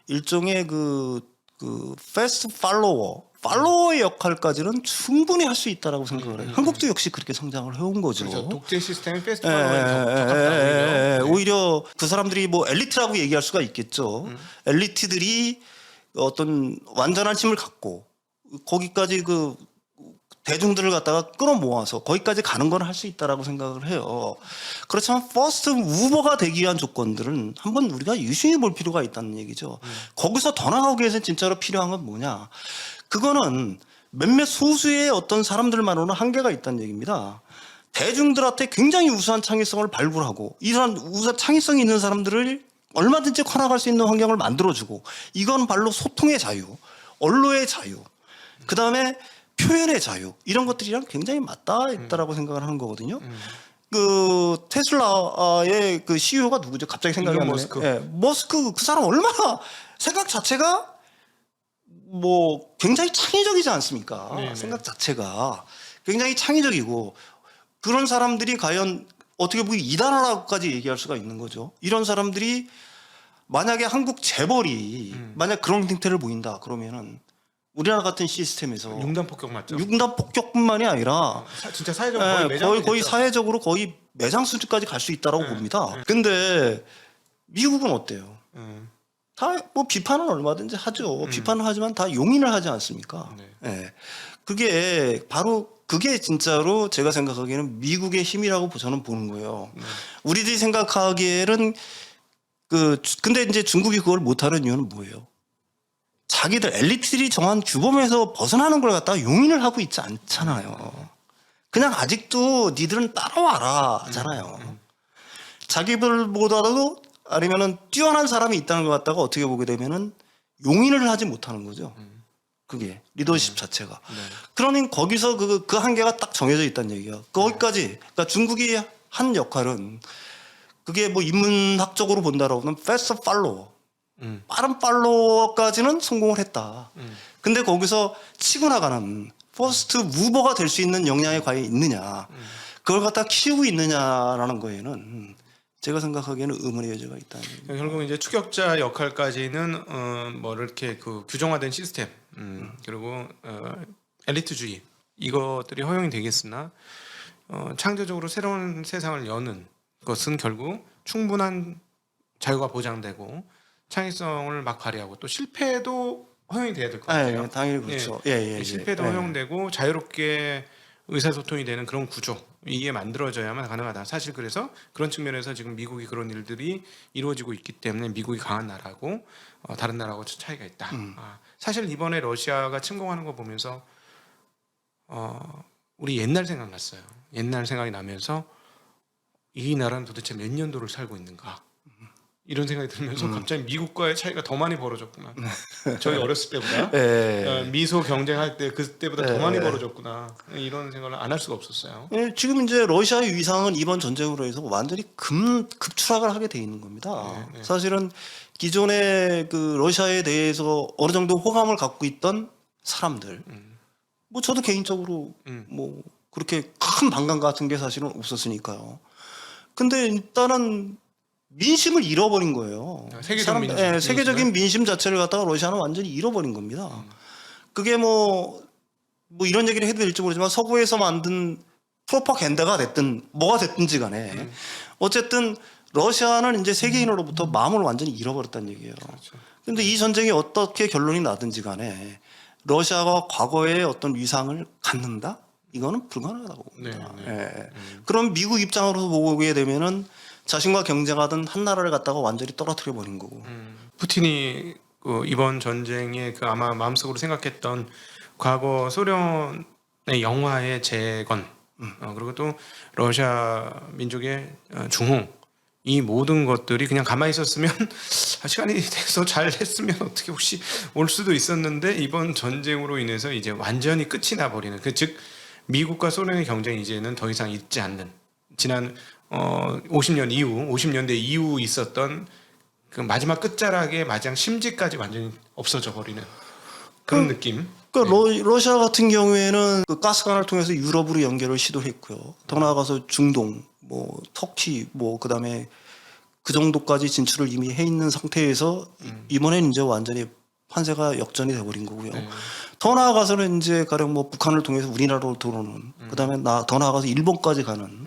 일종의 그 패스트 팔로워의 역할까지는 충분히 할 수 있다라고 생각을 해요. 한국도 역시 그렇게 성장을 해온 거죠. 그렇죠. 독재 시스템이 페스티벌에 적합하다. 오히려 그 사람들이 뭐 엘리트라고 얘기할 수가 있겠죠. 엘리트들이 어떤 완전한 힘을 갖고 거기까지 그 대중들을 갖다가 끌어모아서 거기까지 가는 건 할 수 있다라고 생각을 해요. 그렇지만 퍼스트 무버가 되기 위한 조건들은 한번 우리가 유심히 볼 필요가 있다는 얘기죠. 거기서 더 나가기 위해서 진짜로 필요한 건 뭐냐? 그거는 몇몇 소수의 어떤 사람들만으로는 한계가 있다는 얘기입니다. 대중들한테 굉장히 우수한 창의성을 발굴하고 이러한 우수한 창의성이 있는 사람들을 얼마든지 커나갈 수 있는 환경을 만들어주고 이건 발로 소통의 자유, 언론의 자유, 그 다음에 표현의 자유 이런 것들이랑 굉장히 맞닿아 있다라고 생각을 하는 거거든요. 그 테슬라의 그 CEO가 누구죠? 갑자기 생각이 안 나네. 머스크 그 사람 얼마나 생각 자체가 뭐 굉장히 창의적이지 않습니까? 네네. 생각 자체가 굉장히 창의적이고 그런 사람들이 과연 어떻게 보면 이단하라고까지 얘기할 수가 있는 거죠. 이런 사람들이 만약에 한국 재벌이 만약 그런 행태를 보인다 그러면은 우리나라 같은 시스템에서 융단 폭격 맞죠? 융단 폭격뿐만이 아니라 진짜 사회적으로 거의 사회적으로 거의 매장 수준까지 갈 수 있다라고 봅니다. 근데 미국은 어때요? 다 뭐 비판은 얼마든지 하죠. 비판을 하지만 다 용인을 하지 않습니까? 네. 그게 바로 그게 진짜로 제가 생각하기에는 미국의 힘이라고 저는 보는 거예요. 우리들이 생각하기에는 근데 이제 중국이 그걸 못하는 이유는 뭐예요? 자기들 엘리트들이 정한 규범에서 벗어나는 걸 갖다가 용인을 하고 있지 않잖아요. 그냥 아직도 니들은 따라와라 하잖아요. 자기들보다도 아니면은 뛰어난 사람이 있다는 것 갖다가 어떻게 보게 되면은 용인을 하지 못하는 거죠. 그게 리더십 자체가. 그러니 거기서 그 한계가 딱 정해져 있다는 얘기야. 거기까지. 그러니까 중국이 한 역할은 그게 뭐 인문학적으로 본다라고는 fast follow. 빠른 팔로워까지는 성공을 했다. 근데 거기서 치고 나가는 퍼스트 무버가 될 수 있는 역량이 과연 있느냐. 그걸 갖다 키우고 있느냐라는 거에는 제가 생각하기에는 의문의 여지가 있다는 얘기죠. 결국 이제 추격자 역할까지는 뭐 이렇게 그 규정화된 시스템 그리고 엘리트주의 이것들이 허용이 되겠으나 창조적으로 새로운 세상을 여는 것은 결국 충분한 자유가 보장되고 창의성을 막 발휘하고 또 실패도 허용이 돼야 될 것 같아요. 예, 당연히 그렇죠. 예. 실패도 허용되고 자유롭게 의사소통이 되는 그런 구조 이게 만들어져야만 가능하다. 사실 그래서 그런 측면에서 지금 미국이 그런 일들이 이루어지고 있기 때문에 미국이 강한 나라고 다른 나라하고 차이가 있다. 사실 이번에 러시아가 침공하는 거 보면서 우리 옛날 생각났어요. 옛날 생각이 나면서 이 나라는 도대체 몇 년도를 살고 있는가 이런 생각이 들면서 갑자기 미국과의 차이가 더 많이 벌어졌구나. 저희 어렸을 때보다 미소 경쟁할 때 그때보다 더 많이 벌어졌구나. 이런 생각을 안 할 수가 없었어요. 예, 지금 이제 러시아의 위상은 이번 전쟁으로 해서 완전히 급추락을 하게 돼 있는 겁니다. 사실은 기존에 그 러시아에 대해서 어느 정도 호감을 갖고 있던 사람들, 뭐 저도 개인적으로 뭐 그렇게 큰 반감 같은 게 사실은 없었으니까요. 근데 일단은 민심을 잃어버린 거예요. 세계적 민심. 세계적인 민심 자체를 갖다가 러시아는 완전히 잃어버린 겁니다. 그게 뭐 이런 얘기를 해도 될지 모르지만 서구에서 만든 프로파간다가 됐든 뭐가 됐든지 간에 어쨌든 러시아는 이제 세계인으로부터 마음을 완전히 잃어버렸다는 얘기예요. 그런데 이 전쟁이 어떻게 결론이 나든지 간에 러시아가 과거의 어떤 위상을 갖는다? 이거는 불가능하다고 봅니다. 그럼 미국 입장으로서 보게 되면은 자신과 경쟁하던 한 나라를 갖다가 완전히 떨어뜨려 버린 거고. 푸틴이 이번 전쟁에 그 아마 마음속으로 생각했던 과거 소련의 영화의 재건 그리고 또 러시아 민족의 중흥 이 모든 것들이 그냥 가만히 있었으면 시간이 돼서 잘 했으면 어떻게 혹시 올 수도 있었는데 이번 전쟁으로 인해서 이제 완전히 끝이 나버리는 즉 미국과 소련의 경쟁이 이제는 더 이상 있지 않는 지난 50년대 이후 있었던 그 마지막 끝자락의 마지막 심지까지 완전히 없어져 버리는 그런 느낌. 그러니까 러시아 같은 경우에는 그 가스관을 통해서 유럽으로 연결을 시도했고요. 더 나아가서 중동, 뭐 터키, 뭐 그다음에 그 정도까지 진출을 이미 해 있는 상태에서 이번에는 이제 완전히 판세가 역전이 돼버린 거고요. 더 나아가서는 이제 가령 뭐 북한을 통해서 우리나라로 들어오는 그다음에 더 나아가서 일본까지 가는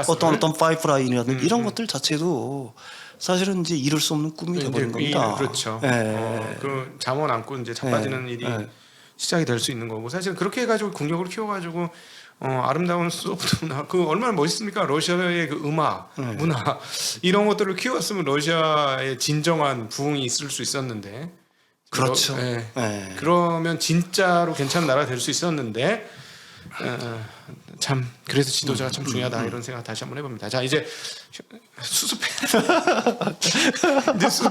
어떤 파이프라인이라든지 이런 것들 자체도 사실은 이제 이룰 수 없는 꿈이 돼버린 겁니다. 그렇죠. 그 잠원 안고 이제 자빠지는 일이 시작이 될 수 있는 거고 사실 그렇게 해가지고 공격을 키워가지고 아름다운 소프트나 그 얼마나 멋있습니까? 러시아의 그 음악, 문화 이런 것들을 키웠으면 러시아의 진정한 부흥이 있을 수 있었는데. 그렇죠. 그러면 진짜로 괜찮은 나라가 될 수 있었는데 참 그래서 지도자가 참 중요하다 이런 생각 다시 한번 해봅니다. 자 이제 수습해. 이제 수습.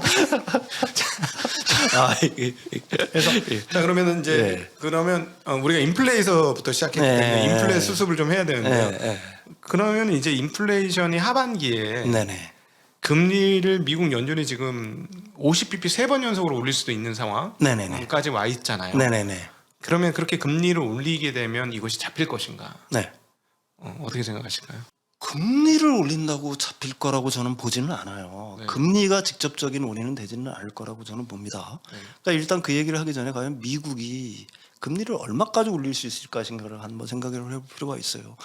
그래서 자 그러면은 이제 그러면 우리가 인플레에서부터 시작했기 때문에 인플레 수습을 좀 해야 되는데요. 그러면 이제 인플레이션이 하반기에. 금리를 미국 연준이 지금 50bp 3번 연속으로 올릴 수도 있는 상황까지 와 있잖아요. 그러면 그렇게 금리를 올리게 되면 이것이 잡힐 것인가? 어떻게 생각하실까요? 금리를 올린다고 잡힐 거라고 저는 보지는 않아요. 금리가 직접적인 원인은 되지는 않을 거라고 저는 봅니다. 그러니까 일단 그 얘기를 하기 전에 과연 미국이 금리를 얼마까지 올릴 수 있을까 생각을 한번 생각을 해볼 필요가 있어요.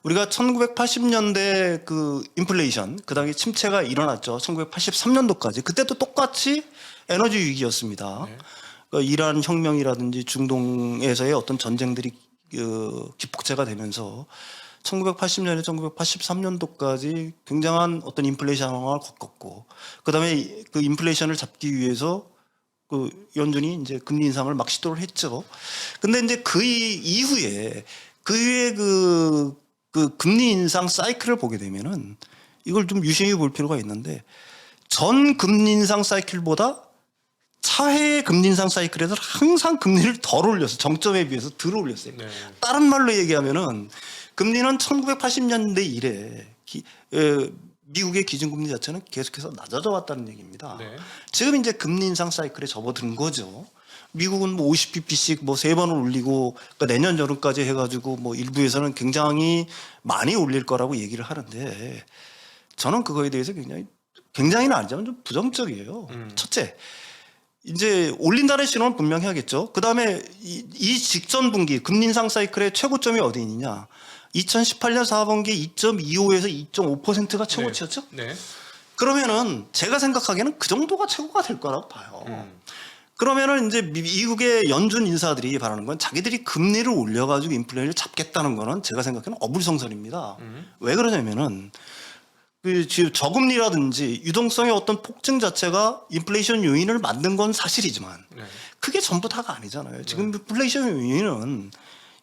우리가 1980년대 그 인플레이션, 그 당시 침체가 일어났죠. 1983년도까지. 그때도 똑같이 에너지 위기였습니다. 그러니까 이란 혁명이라든지 중동에서의 어떤 전쟁들이 기폭제가 되면서 1980년에 1983년도까지 굉장한 어떤 인플레이션 상황을 겪었고, 그 다음에 그 인플레이션을 잡기 위해서 그 연준이 이제 금리 인상을 막 시도를 했죠. 근데 이제 그 이후에 그 금리 인상 사이클을 보게 되면은 이걸 좀 유심히 볼 필요가 있는데 전 금리 인상 사이클보다 차회 금리 인상 사이클에서 항상 금리를 덜 올렸어. 정점에 비해서 덜 올렸어요. 네. 다른 말로 얘기하면은 금리는 1980년대 이래 미국의 기준금리 자체는 계속해서 낮아져 왔다는 얘기입니다. 네. 지금 이제 금리 인상 사이클에 접어든 거죠. 미국은 뭐 50bp씩 뭐 3번을 올리고 그러니까 내년 여름까지 해가지고 뭐 일부에서는 굉장히 많이 올릴 거라고 얘기를 하는데 저는 그거에 대해서 굉장히는 아니지만 좀 부정적이에요. 첫째, 이제 올린다는 신호는 분명히 하겠죠. 그 다음에 이 직전 분기 금리 인상 사이클의 최고점이 어디 있느냐. 2018년 4분기 2.25에서 2.5%가 최고치였죠. 네. 그러면은 제가 생각하기에는 그 정도가 최고가 될 거라고 봐요. 그러면은 이제 미국의 연준 인사들이 바라는 건 자기들이 금리를 올려가지고 인플레이션을 잡겠다는 거는 제가 생각하기에는 어불성설입니다. 왜 그러냐면은 그 저금리라든지 유동성의 어떤 폭증 자체가 인플레이션 요인을 만든 건 사실이지만 네. 그게 전부 다가 아니잖아요. 지금 인플레이션 요인은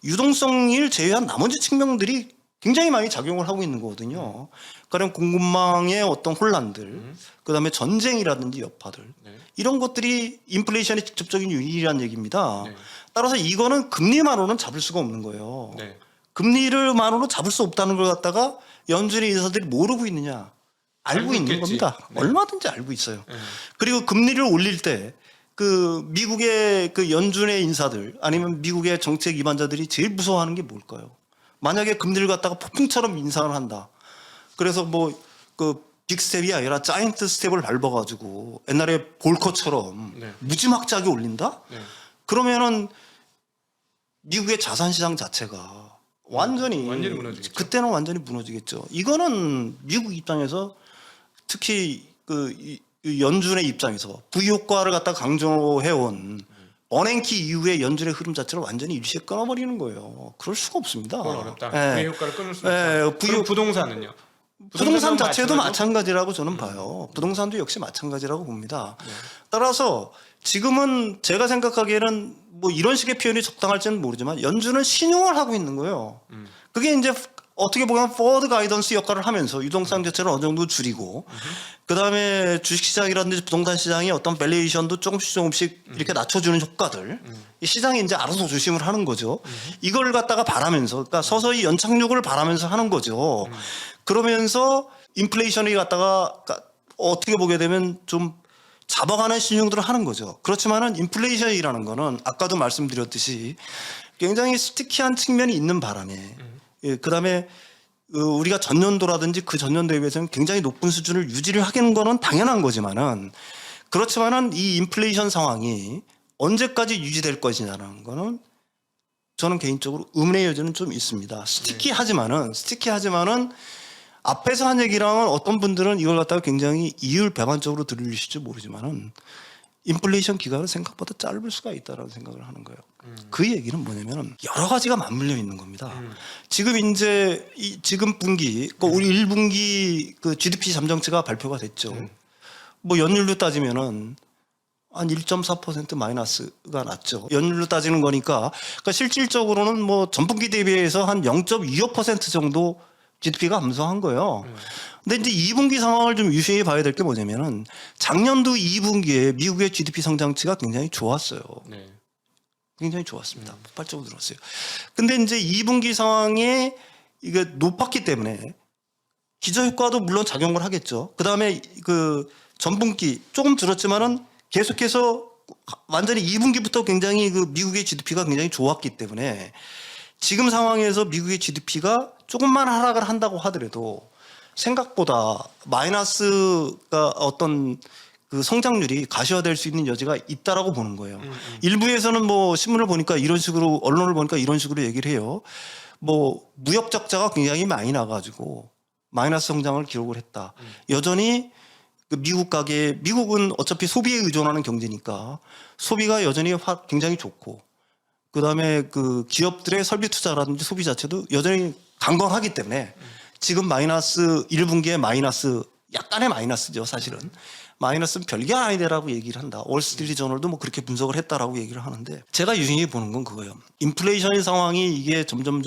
유동성을 제외한 나머지 측면들이 굉장히 많이 작용을 하고 있는 거거든요. 가령 공급망의 어떤 혼란들, 그다음에 전쟁이라든지 여파들 네. 이런 것들이 인플레이션의 직접적인 요인이라는 얘기입니다. 네. 따라서 이거는 금리만으로는 잡을 수가 없는 거예요. 네. 금리를만으로 잡을 수 없다는 걸 갖다가 연준의 인사들이 모르고 있느냐? 알고 있는 있겠지. 겁니다. 네. 얼마든지 알고 있어요. 네. 그리고 금리를 올릴 때 그 미국의 그 연준의 인사들 아니면 미국의 정책 기반자들이 제일 무서워하는 게 뭘까요? 만약에 금리를 갖다가 폭풍처럼 인상을 한다. 그래서 뭐 그 빅스텝이 아니라 자이언트 스텝을 밟아가지고 옛날에 볼커처럼 네. 무지막지하게 올린다? 네. 그러면은 미국의 자산시장 자체가 완전히 무너지겠죠. 그때는 완전히 무너지겠죠. 이거는 미국 입장에서 특히 이 연준의 입장에서 부효과를 갖다 강조해온 언행키 이후의 연준의 흐름 자체를 완전히 일시에 끊어버리는 거예요. 그럴 수가 없습니다. 그건 어렵다. 예. 부의 효과를 끊을 수 예, 없다. 부의- 그럼 부동산은요? 부동산 자체도 마찬가지로? 마찬가지라고 저는 봐요. 부동산도 역시 마찬가지라고 봅니다. 따라서 지금은 제가 생각하기에는 뭐 이런 식의 표현이 적당할지는 모르지만 연준은 신용을 하고 있는 거예요. 그게 이제 어떻게 보면 포워드 가이던스 역할을 하면서 유동성 자체를 어느 정도 줄이고 그다음에 주식시장이라든지 부동산 시장의 어떤 밸류에이션도 조금씩 이렇게 낮춰주는 효과들 이 시장이 이제 알아서 조심을 하는 거죠. 이걸 갖다가 바라면서 그러니까 서서히 연착륙을 바라면서 하는 거죠. 그러면서 인플레이션이 갖다가 그러니까 어떻게 보게 되면 좀 잡아가는 신용들을 하는 거죠. 그렇지만은 인플레이션이라는 거는 아까도 말씀드렸듯이 굉장히 스티키한 측면이 있는 바람에 예, 그다음에 우리가 전년도라든지 그 전년도에 비해서는 굉장히 높은 수준을 유지를 하는 거는 당연한 거지만은 그렇지만은 이 인플레이션 상황이 언제까지 유지될 것이냐라는 거는 저는 개인적으로 의문의 여지는 좀 있습니다. 스티키하지만은 앞에서 한 얘기랑은 어떤 분들은 이걸 갖다가 굉장히 이율배반적으로 들으실지 모르지만은 인플레이션 기간은 생각보다 짧을 수가 있다라는 생각을 하는 거예요. 그 얘기는 뭐냐면 여러 가지가 맞물려 있는 겁니다. 지금 이제 지금 분기, 우리 1분기 그 GDP 잠정치가 발표가 됐죠. 뭐 연율로 따지면은 한 1.4% 마이너스가 났죠. 연율로 따지는 거니까 그러니까 실질적으로는 뭐 전분기 대비해서 한 0.25% 정도 GDP가 감소한 거예요. 근데 이제 2분기 상황을 좀 유심히 봐야 될 게 뭐냐면은 작년도 2분기에 미국의 GDP 성장치가 굉장히 좋았어요. 네. 굉장히 좋았습니다. 폭발적으로 들었어요. 근데 이제 2분기 상황에 이게 높았기 때문에 기저효과도 물론 작용을 하겠죠. 그 다음에 그 전분기 조금 줄었지만은 계속해서 완전히 2분기부터 굉장히 그 미국의 GDP가 굉장히 좋았기 때문에 지금 상황에서 미국의 GDP가 조금만 하락을 한다고 하더라도 생각보다 마이너스가 어떤 그 성장률이 가시화될 수 있는 여지가 있다라고 보는 거예요. 일부에서는 뭐 신문을 보니까 이런 식으로 언론을 보니까 이런 식으로 얘기를 해요. 뭐 무역 적자가 굉장히 많이 나가지고 마이너스 성장을 기록을 했다. 여전히 그 미국은 어차피 소비에 의존하는 경제니까 소비가 여전히 굉장히 좋고 그다음에 그 기업들의 설비 투자라든지 소비 자체도 여전히 강건하기 때문에 지금 마이너스 1분기에 마이너스 약간의 마이너스죠, 사실은. 마이너스는 별게 아니다라고 얘기를 한다. 월스트리트 저널도 뭐 그렇게 분석을 했다라고 얘기를 하는데 제가 유심히 보는 건 그거예요. 인플레이션 상황이 이게 점점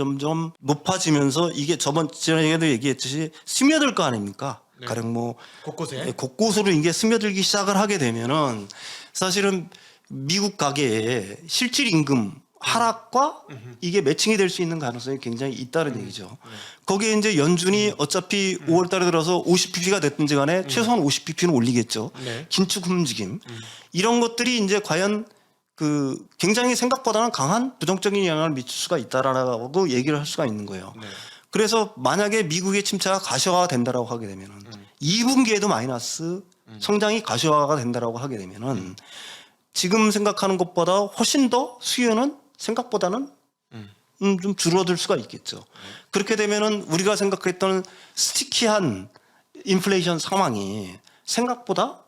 높아지면서 이게 전에도 얘기했듯이 스며들 거 아닙니까? 네. 가령 뭐 곳곳에 곳곳으로 이게 스며들기 시작을 하게 되면은 사실은 미국 가계의 실질 임금 하락과 이게 매칭이 될 수 있는 가능성이 굉장히 있다는 얘기죠. 거기에 이제 연준이 어차피 5월 달에 들어서 50pp가 됐든지 간에 최소한 50pp는 올리겠죠. 네. 긴축 움직임. 이런 것들이 이제 과연 그 굉장히 생각보다는 강한 부정적인 영향을 미칠 수가 있다라고 얘기를 할 수가 있는 거예요. 네. 그래서 만약에 미국의 침체가 가시화가 된다라고 하게 되면은 2분기에도 마이너스 성장이 가시화가 된다라고 하게 되면은 지금 생각하는 것보다 훨씬 더 수요는 생각보다는 좀 줄어들 수가 있겠죠. 그렇게 되면은 우리가 생각했던 스티키한 인플레이션 상황이 생각보다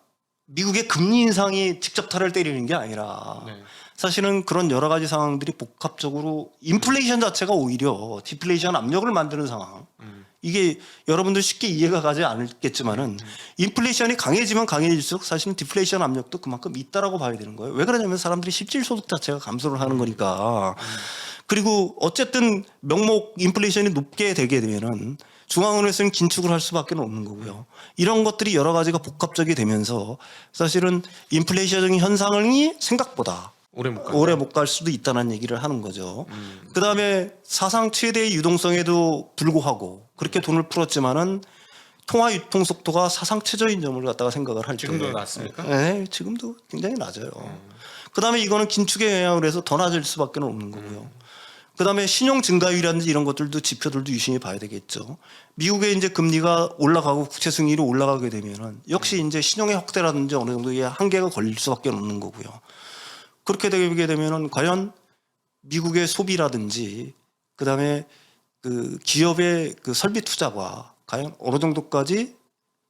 미국의 금리 인상이 직접 타를 때리는 게 아니라 네. 사실은 그런 여러 가지 상황들이 복합적으로 인플레이션 자체가 오히려 디플레이션 압력을 만드는 상황. 이게 여러분들 쉽게 이해가 가지 않겠지만은 인플레이션이 강해지면 강해질수록 사실은 디플레이션 압력도 그만큼 있다라고 봐야 되는 거예요. 왜 그러냐면 사람들이 실질 소득 자체가 감소를 하는 거니까. 그리고 어쨌든 명목 인플레이션이 높게 되게 되면은 중앙은행에서는 긴축을 할 수밖에 없는 거고요. 이런 것들이 여러 가지가 복합적이 되면서 사실은 인플레이션적인 현상이 생각보다 오래 못 갈 수도 있다는 얘기를 하는 거죠. 그다음에 사상 최대의 유동성에도 불구하고 그렇게 돈을 풀었지만은 통화 유통 속도가 사상 최저인 점을 갖다가 생각을 할 때 지금도 낮습니까? 네, 지금도 굉장히 낮아요. 그다음에 이거는 긴축의 영향으로 해서 더 낮을 수밖에 없는 거고요. 그다음에 신용 증가율이라든지 이런 것들도 지표들도 유심히 봐야 되겠죠. 미국의 이제 금리가 올라가고 국채 수익률이 올라가게 되면은 역시 이제 신용의 확대라든지 어느 정도의 한계가 걸릴 수밖에 없는 거고요. 그렇게 되게 되면은 과연 미국의 소비라든지 그다음에 그 기업의 그 설비 투자가 과연 어느 정도까지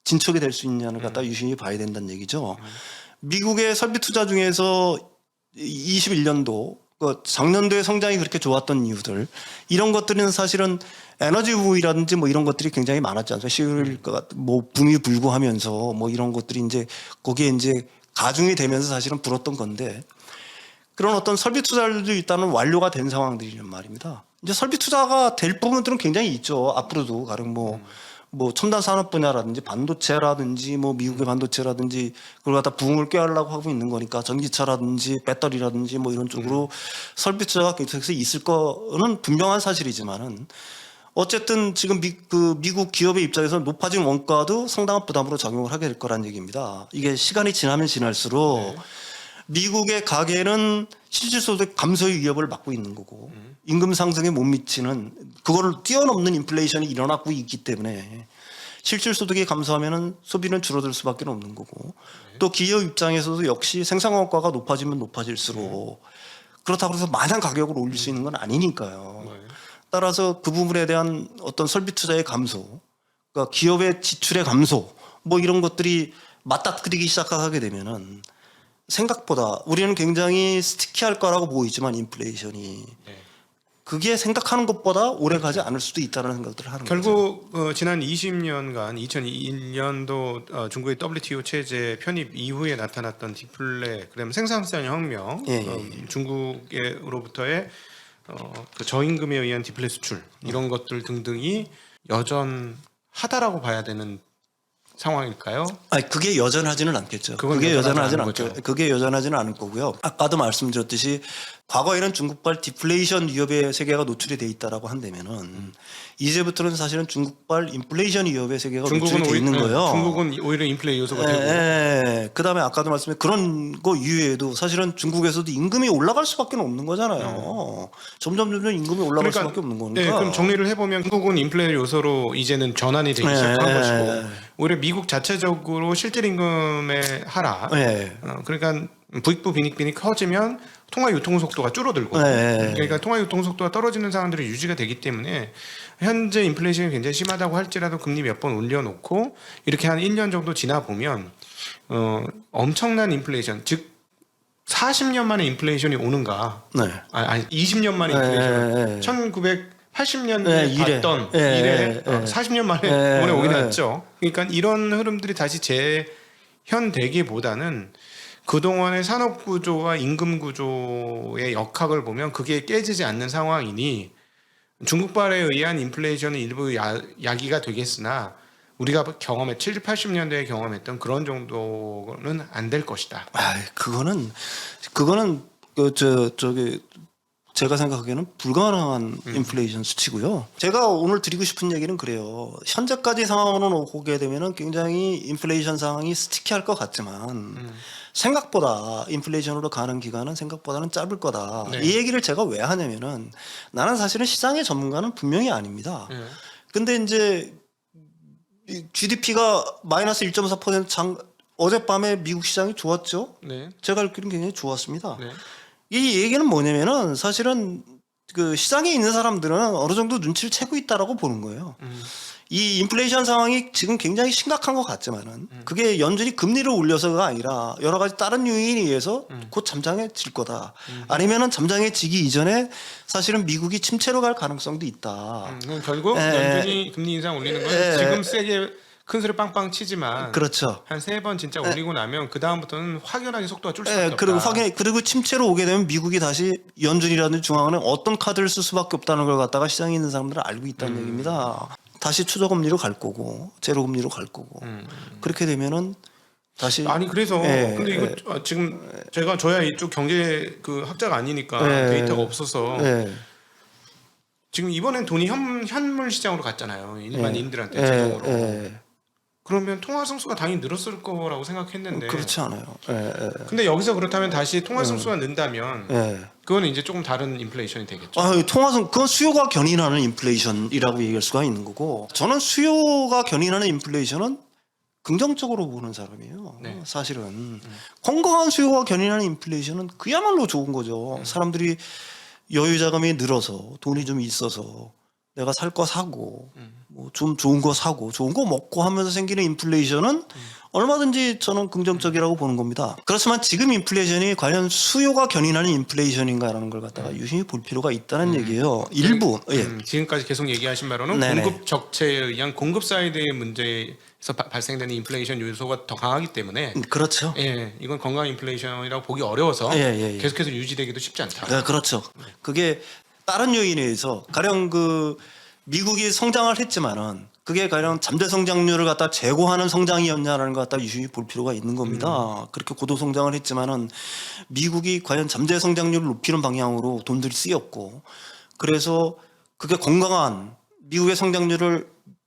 진척이 될 수 있냐를 갖다 유심히 봐야 된다는 얘기죠. 미국의 설비 투자 중에서 21년도 그 작년도에 성장이 그렇게 좋았던 이유들 이런 것들은 사실은 에너지 부위라든지 뭐 이런 것들이 굉장히 많았지 않습니까? 시울 뭐 붐이 불고 하면서 뭐 이런 것들이 이제 거기에 이제 가중이 되면서 사실은 불었던 건데 그런 어떤 설비 투자들도 일단은 완료가 된 상황들이란 말입니다. 이제 설비 투자가 될 부분들은 굉장히 있죠. 앞으로도 가령 뭐 첨단 산업 분야라든지 반도체라든지 뭐 미국의 반도체라든지 그걸 갖다 부흥을 꾀하려고 하고 있는 거니까 전기차라든지 배터리라든지 뭐 이런 쪽으로 설비 투자가 계속해서 있을 거는 분명한 사실이지만은 어쨌든 지금 미국 기업의 입장에서 높아진 원가도 상당한 부담으로 작용을 하게 될 거란 얘기입니다. 이게 시간이 지나면 지날수록 미국의 가계는 실질소득 감소의 위협을 맞고 있는 거고 임금 상승에 못 미치는 그거를 뛰어넘는 인플레이션이 일어나고 있기 때문에 실질소득이 감소하면은 소비는 줄어들 수밖에 없는 거고 또 기업 입장에서도 역시 생산원가가 높아지면 높아질수록 그렇다고 해서 마냥 가격을 올릴 수 있는 건 아니니까요. 따라서 그 부분에 대한 어떤 설비 투자의 감소, 그러니까 기업의 지출의 감소 뭐 이런 것들이 맞닥뜨리기 시작하게 되면은 생각보다 우리는 굉장히 스티키할 거라고 보이지만 인플레이션이 그게 생각하는 것보다 오래 가지 않을 수도 있다는 생각들을 하는 거죠. 결국 지난 20년간 2001년도 중국의 WTO 체제 편입 이후에 나타났던 디플레, 그다음에 생산성 혁명, 중국으로부터의 그 저임금에 의한 디플레 수출 이런 것들 등등이 여전하다라고 봐야 되는 상황일까요? 아니 그게 여전하지는 않겠죠. 그게 여전하지는 않을 거고요. 아까도 말씀드렸듯이 과거에는 중국발 디플레이션 위협의 세계가 노출이 돼 있다라고 한다면은 이제부터는 사실은 중국발 인플레이션 위협의 세계가 노출이 돼 있는 거예요. 중국은 오히려 인플레 요소가 되고. 그다음에 아까도 말씀드린 그런 거 이외에도 사실은 중국에서도 임금이 올라갈 수밖에 없는 거잖아요. 점점 임금이 올라갈 수밖에 없는 거니까. 네, 그럼 정리를 해보면 중국은 인플레 요소로 이제는 전환이 되기 시작한 것이고 오히려 미국 자체적으로 실질 임금의 하락. 그러니까 부익부 빈익빈이 커지면 통화 유통 속도가 줄어들고 그러니까 통화 유통 속도가 떨어지는 상황들이 유지가 되기 때문에 현재 인플레이션이 굉장히 심하다고 할지라도 금리 몇 번 올려놓고 이렇게 한 1년 정도 지나 보면 엄청난 인플레이션, 즉 40년 만에 인플레이션이 오는가? 아니 20년 만에 인플레이션. 80년대 이래. 봤던 예, 이래 예, 예. 40년 만에 예, 이번에 오긴 예. 했죠. 그러니까 이런 흐름들이 다시 재현되기보다는 그동안의 산업 구조와 임금 구조의 역학을 보면 그게 깨지지 않는 상황이니 중국발에 의한 인플레이션은 일부 야기가 되겠으나 우리가 경험해 70, 80년대에 경험했던 그런 정도는 안 될 것이다. 그거는 저기 제가 생각하기에는 불가능한 인플레이션 수치고요. 제가 오늘 드리고 싶은 얘기는 그래요. 현재까지 상황으로 보게 되면은 굉장히 인플레이션 상황이 스티키할 것 같지만 생각보다 인플레이션으로 가는 기간은 생각보다는 짧을 거다. 네. 이 얘기를 제가 왜 하냐면은 나는 사실은 시장의 전문가는 분명히 아닙니다. 근데 이제 GDP가 마이너스 1.4% 어젯밤에 미국 시장이 좋았죠. 네. 제가 알기로는 굉장히 좋았습니다. 네. 이 얘기는 뭐냐면은 사실은 그 시장에 있는 사람들은 어느 정도 눈치를 채고 있다라고 보는 거예요. 이 인플레이션 상황이 지금 굉장히 심각한 것 같지만은 그게 연준이 금리를 올려서가 아니라 여러 가지 다른 요인에 의해서 곧 잠잠해질 거다. 아니면은 잠잠해지기 이전에 사실은 미국이 침체로 갈 가능성도 있다. 결국 연준이 금리 인상 올리는 건 지금 세게 큰 소리 빵빵 치지만 그렇죠. 한 3번 진짜 올리고 나면 그 다음부터는 확연하게 속도가 줄 수밖에 없다. 그리고 침체로 오게 되면 미국이 다시 연준이라든지 중앙은행 어떤 카드를 쓸 수밖에 없다는 걸 갖다가 시장에 있는 사람들은 알고 있다는 얘기입니다. 다시 추저금리로 갈 거고 제로금리로 갈 거고 그렇게 되면은 다시 아니 그래서 예, 근데 이거 지금 제가 저야 이쪽 경제 그 학자가 아니니까 데이터가 없어서 지금 이번엔 돈이 현물 시장으로 갔잖아요. 일반인들한테 자동으로. 그러면 통화 승수가 당연히 늘었을 거라고 생각했는데 그렇지 않아요. 근데 여기서 그렇다면 다시 통화 승수가 는다면 그거는 이제 조금 다른 인플레이션이 되겠죠. 통화성 그건 수요가 견인하는 인플레이션이라고 얘기할 수가 있는 거고 저는 수요가 견인하는 인플레이션은 긍정적으로 보는 사람이에요. 네. 사실은 건강한 수요가 견인하는 인플레이션은 그야말로 좋은 거죠. 사람들이 여유 자금이 늘어서 돈이 좀 있어서 내가 살 거 사고 뭐 좀 좋은 거 사고 좋은 거 먹고 하면서 생기는 인플레이션은 얼마든지 저는 긍정적이라고 보는 겁니다. 그렇지만 지금 인플레이션이 과연 수요가 견인하는 인플레이션인가라는 걸 갖다가 유심히 볼 필요가 있다는 얘기예요. 일부 지금까지 계속 얘기하신 바로는 네네. 공급 적체에 의한 공급 사이드의 문제에서 발생되는 인플레이션 요소가 더 강하기 때문에 그렇죠. 이건 건강한 인플레이션이라고 보기 어려워서 계속해서 유지되기도 쉽지 않다. 네, 그렇죠. 그게 다른 요인에 의해서 가령 그 미국이 성장을 했지만은 그게 가령 잠재 성장률을 갖다 제고하는 성장이었냐라는 걸 갖다 유심히 볼 필요가 있는 겁니다. 그렇게 고도 성장을 했지만은 미국이 과연 잠재 성장률을 높이는 방향으로 돈들이 쓰였고 그래서 그게 건강한 미국의 성장률을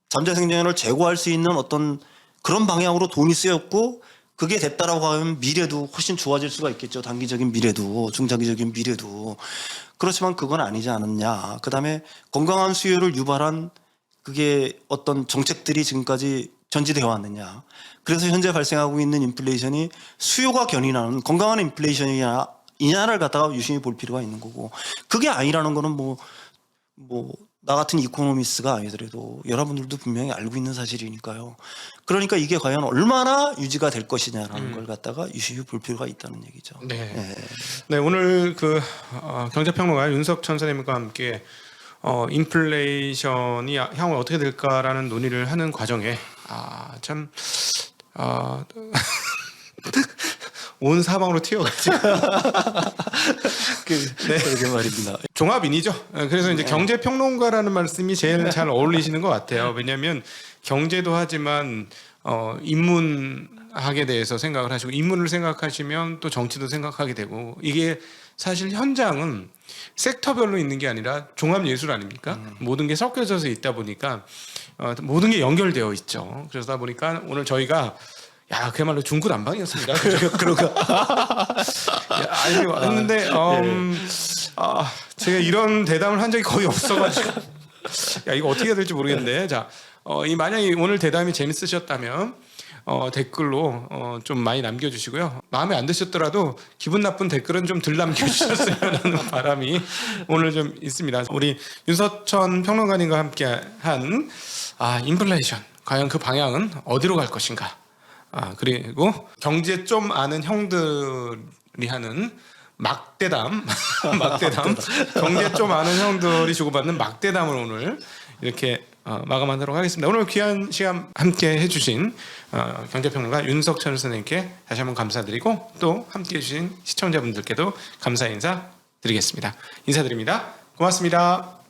잠재 성장률을 제고할 수 있는 어떤 그런 방향으로 돈이 쓰였고 그게 됐다라고 하면 미래도 훨씬 좋아질 수가 있겠죠. 단기적인 미래도 중장기적인 미래도. 그렇지만 그건 아니지 않았냐. 그다음에 건강한 수요를 유발한 그게 어떤 정책들이 지금까지 전지되어 왔느냐. 그래서 현재 발생하고 있는 인플레이션이 수요가 견인하는 건강한 인플레이션이냐를 갖다가 유심히 볼 필요가 있는 거고 그게 아니라는 거는 뭐 나 같은 이코노미스트가 아니더라도 여러분들도 분명히 알고 있는 사실이니까요. 그러니까 이게 과연 얼마나 유지가 될 것이냐라는 걸 갖다가 유심히 볼 필요가 있다는 얘기죠. 네, 오늘 그 경제평론가 윤석천 선생님과 함께 인플레이션이 향후 어떻게 될까라는 논의를 하는 과정에 온 사방으로 튀어가지고 그러게 말입니다. 종합인이죠. 그래서 이제 경제평론가라는 말씀이 제일 잘 어울리시는 것 같아요. 왜냐하면 경제도 하지만 인문학에 대해서 생각을 하시고 인문을 생각하시면 또 정치도 생각하게 되고 이게 사실 현장은 섹터별로 있는 게 아니라 종합예술 아닙니까? 모든 게 섞여져서 있다 보니까 모든 게 연결되어 있죠. 그러다 보니까 오늘 저희가 그야말로 중구난방이었습니다. 그러고 했는데 제가 이런 대담을 한 적이 거의 없어가지고 이거 어떻게 해야 될지 모르겠는데 만약에 오늘 대담이 재밌으셨다면 댓글로 좀 많이 남겨주시고요. 마음에 안 드셨더라도 기분 나쁜 댓글은 좀 덜 남겨주셨으면 하는 바람이 오늘 좀 있습니다. 우리 윤석천 평론가님과 함께한 인플레이션 과연 그 방향은 어디로 갈 것인가? 그리고 경제 좀 아는 형들이 하는 막대담, 막대담, 경제 좀 아는 형들이 주고받는 막대담을 오늘 이렇게 마감하도록 하겠습니다. 오늘 귀한 시간 함께 해주신 경제평론가 윤석천 선생님께 다시 한번 감사드리고 또 함께 해주신 시청자분들께도 감사 인사 드리겠습니다. 인사드립니다. 고맙습니다.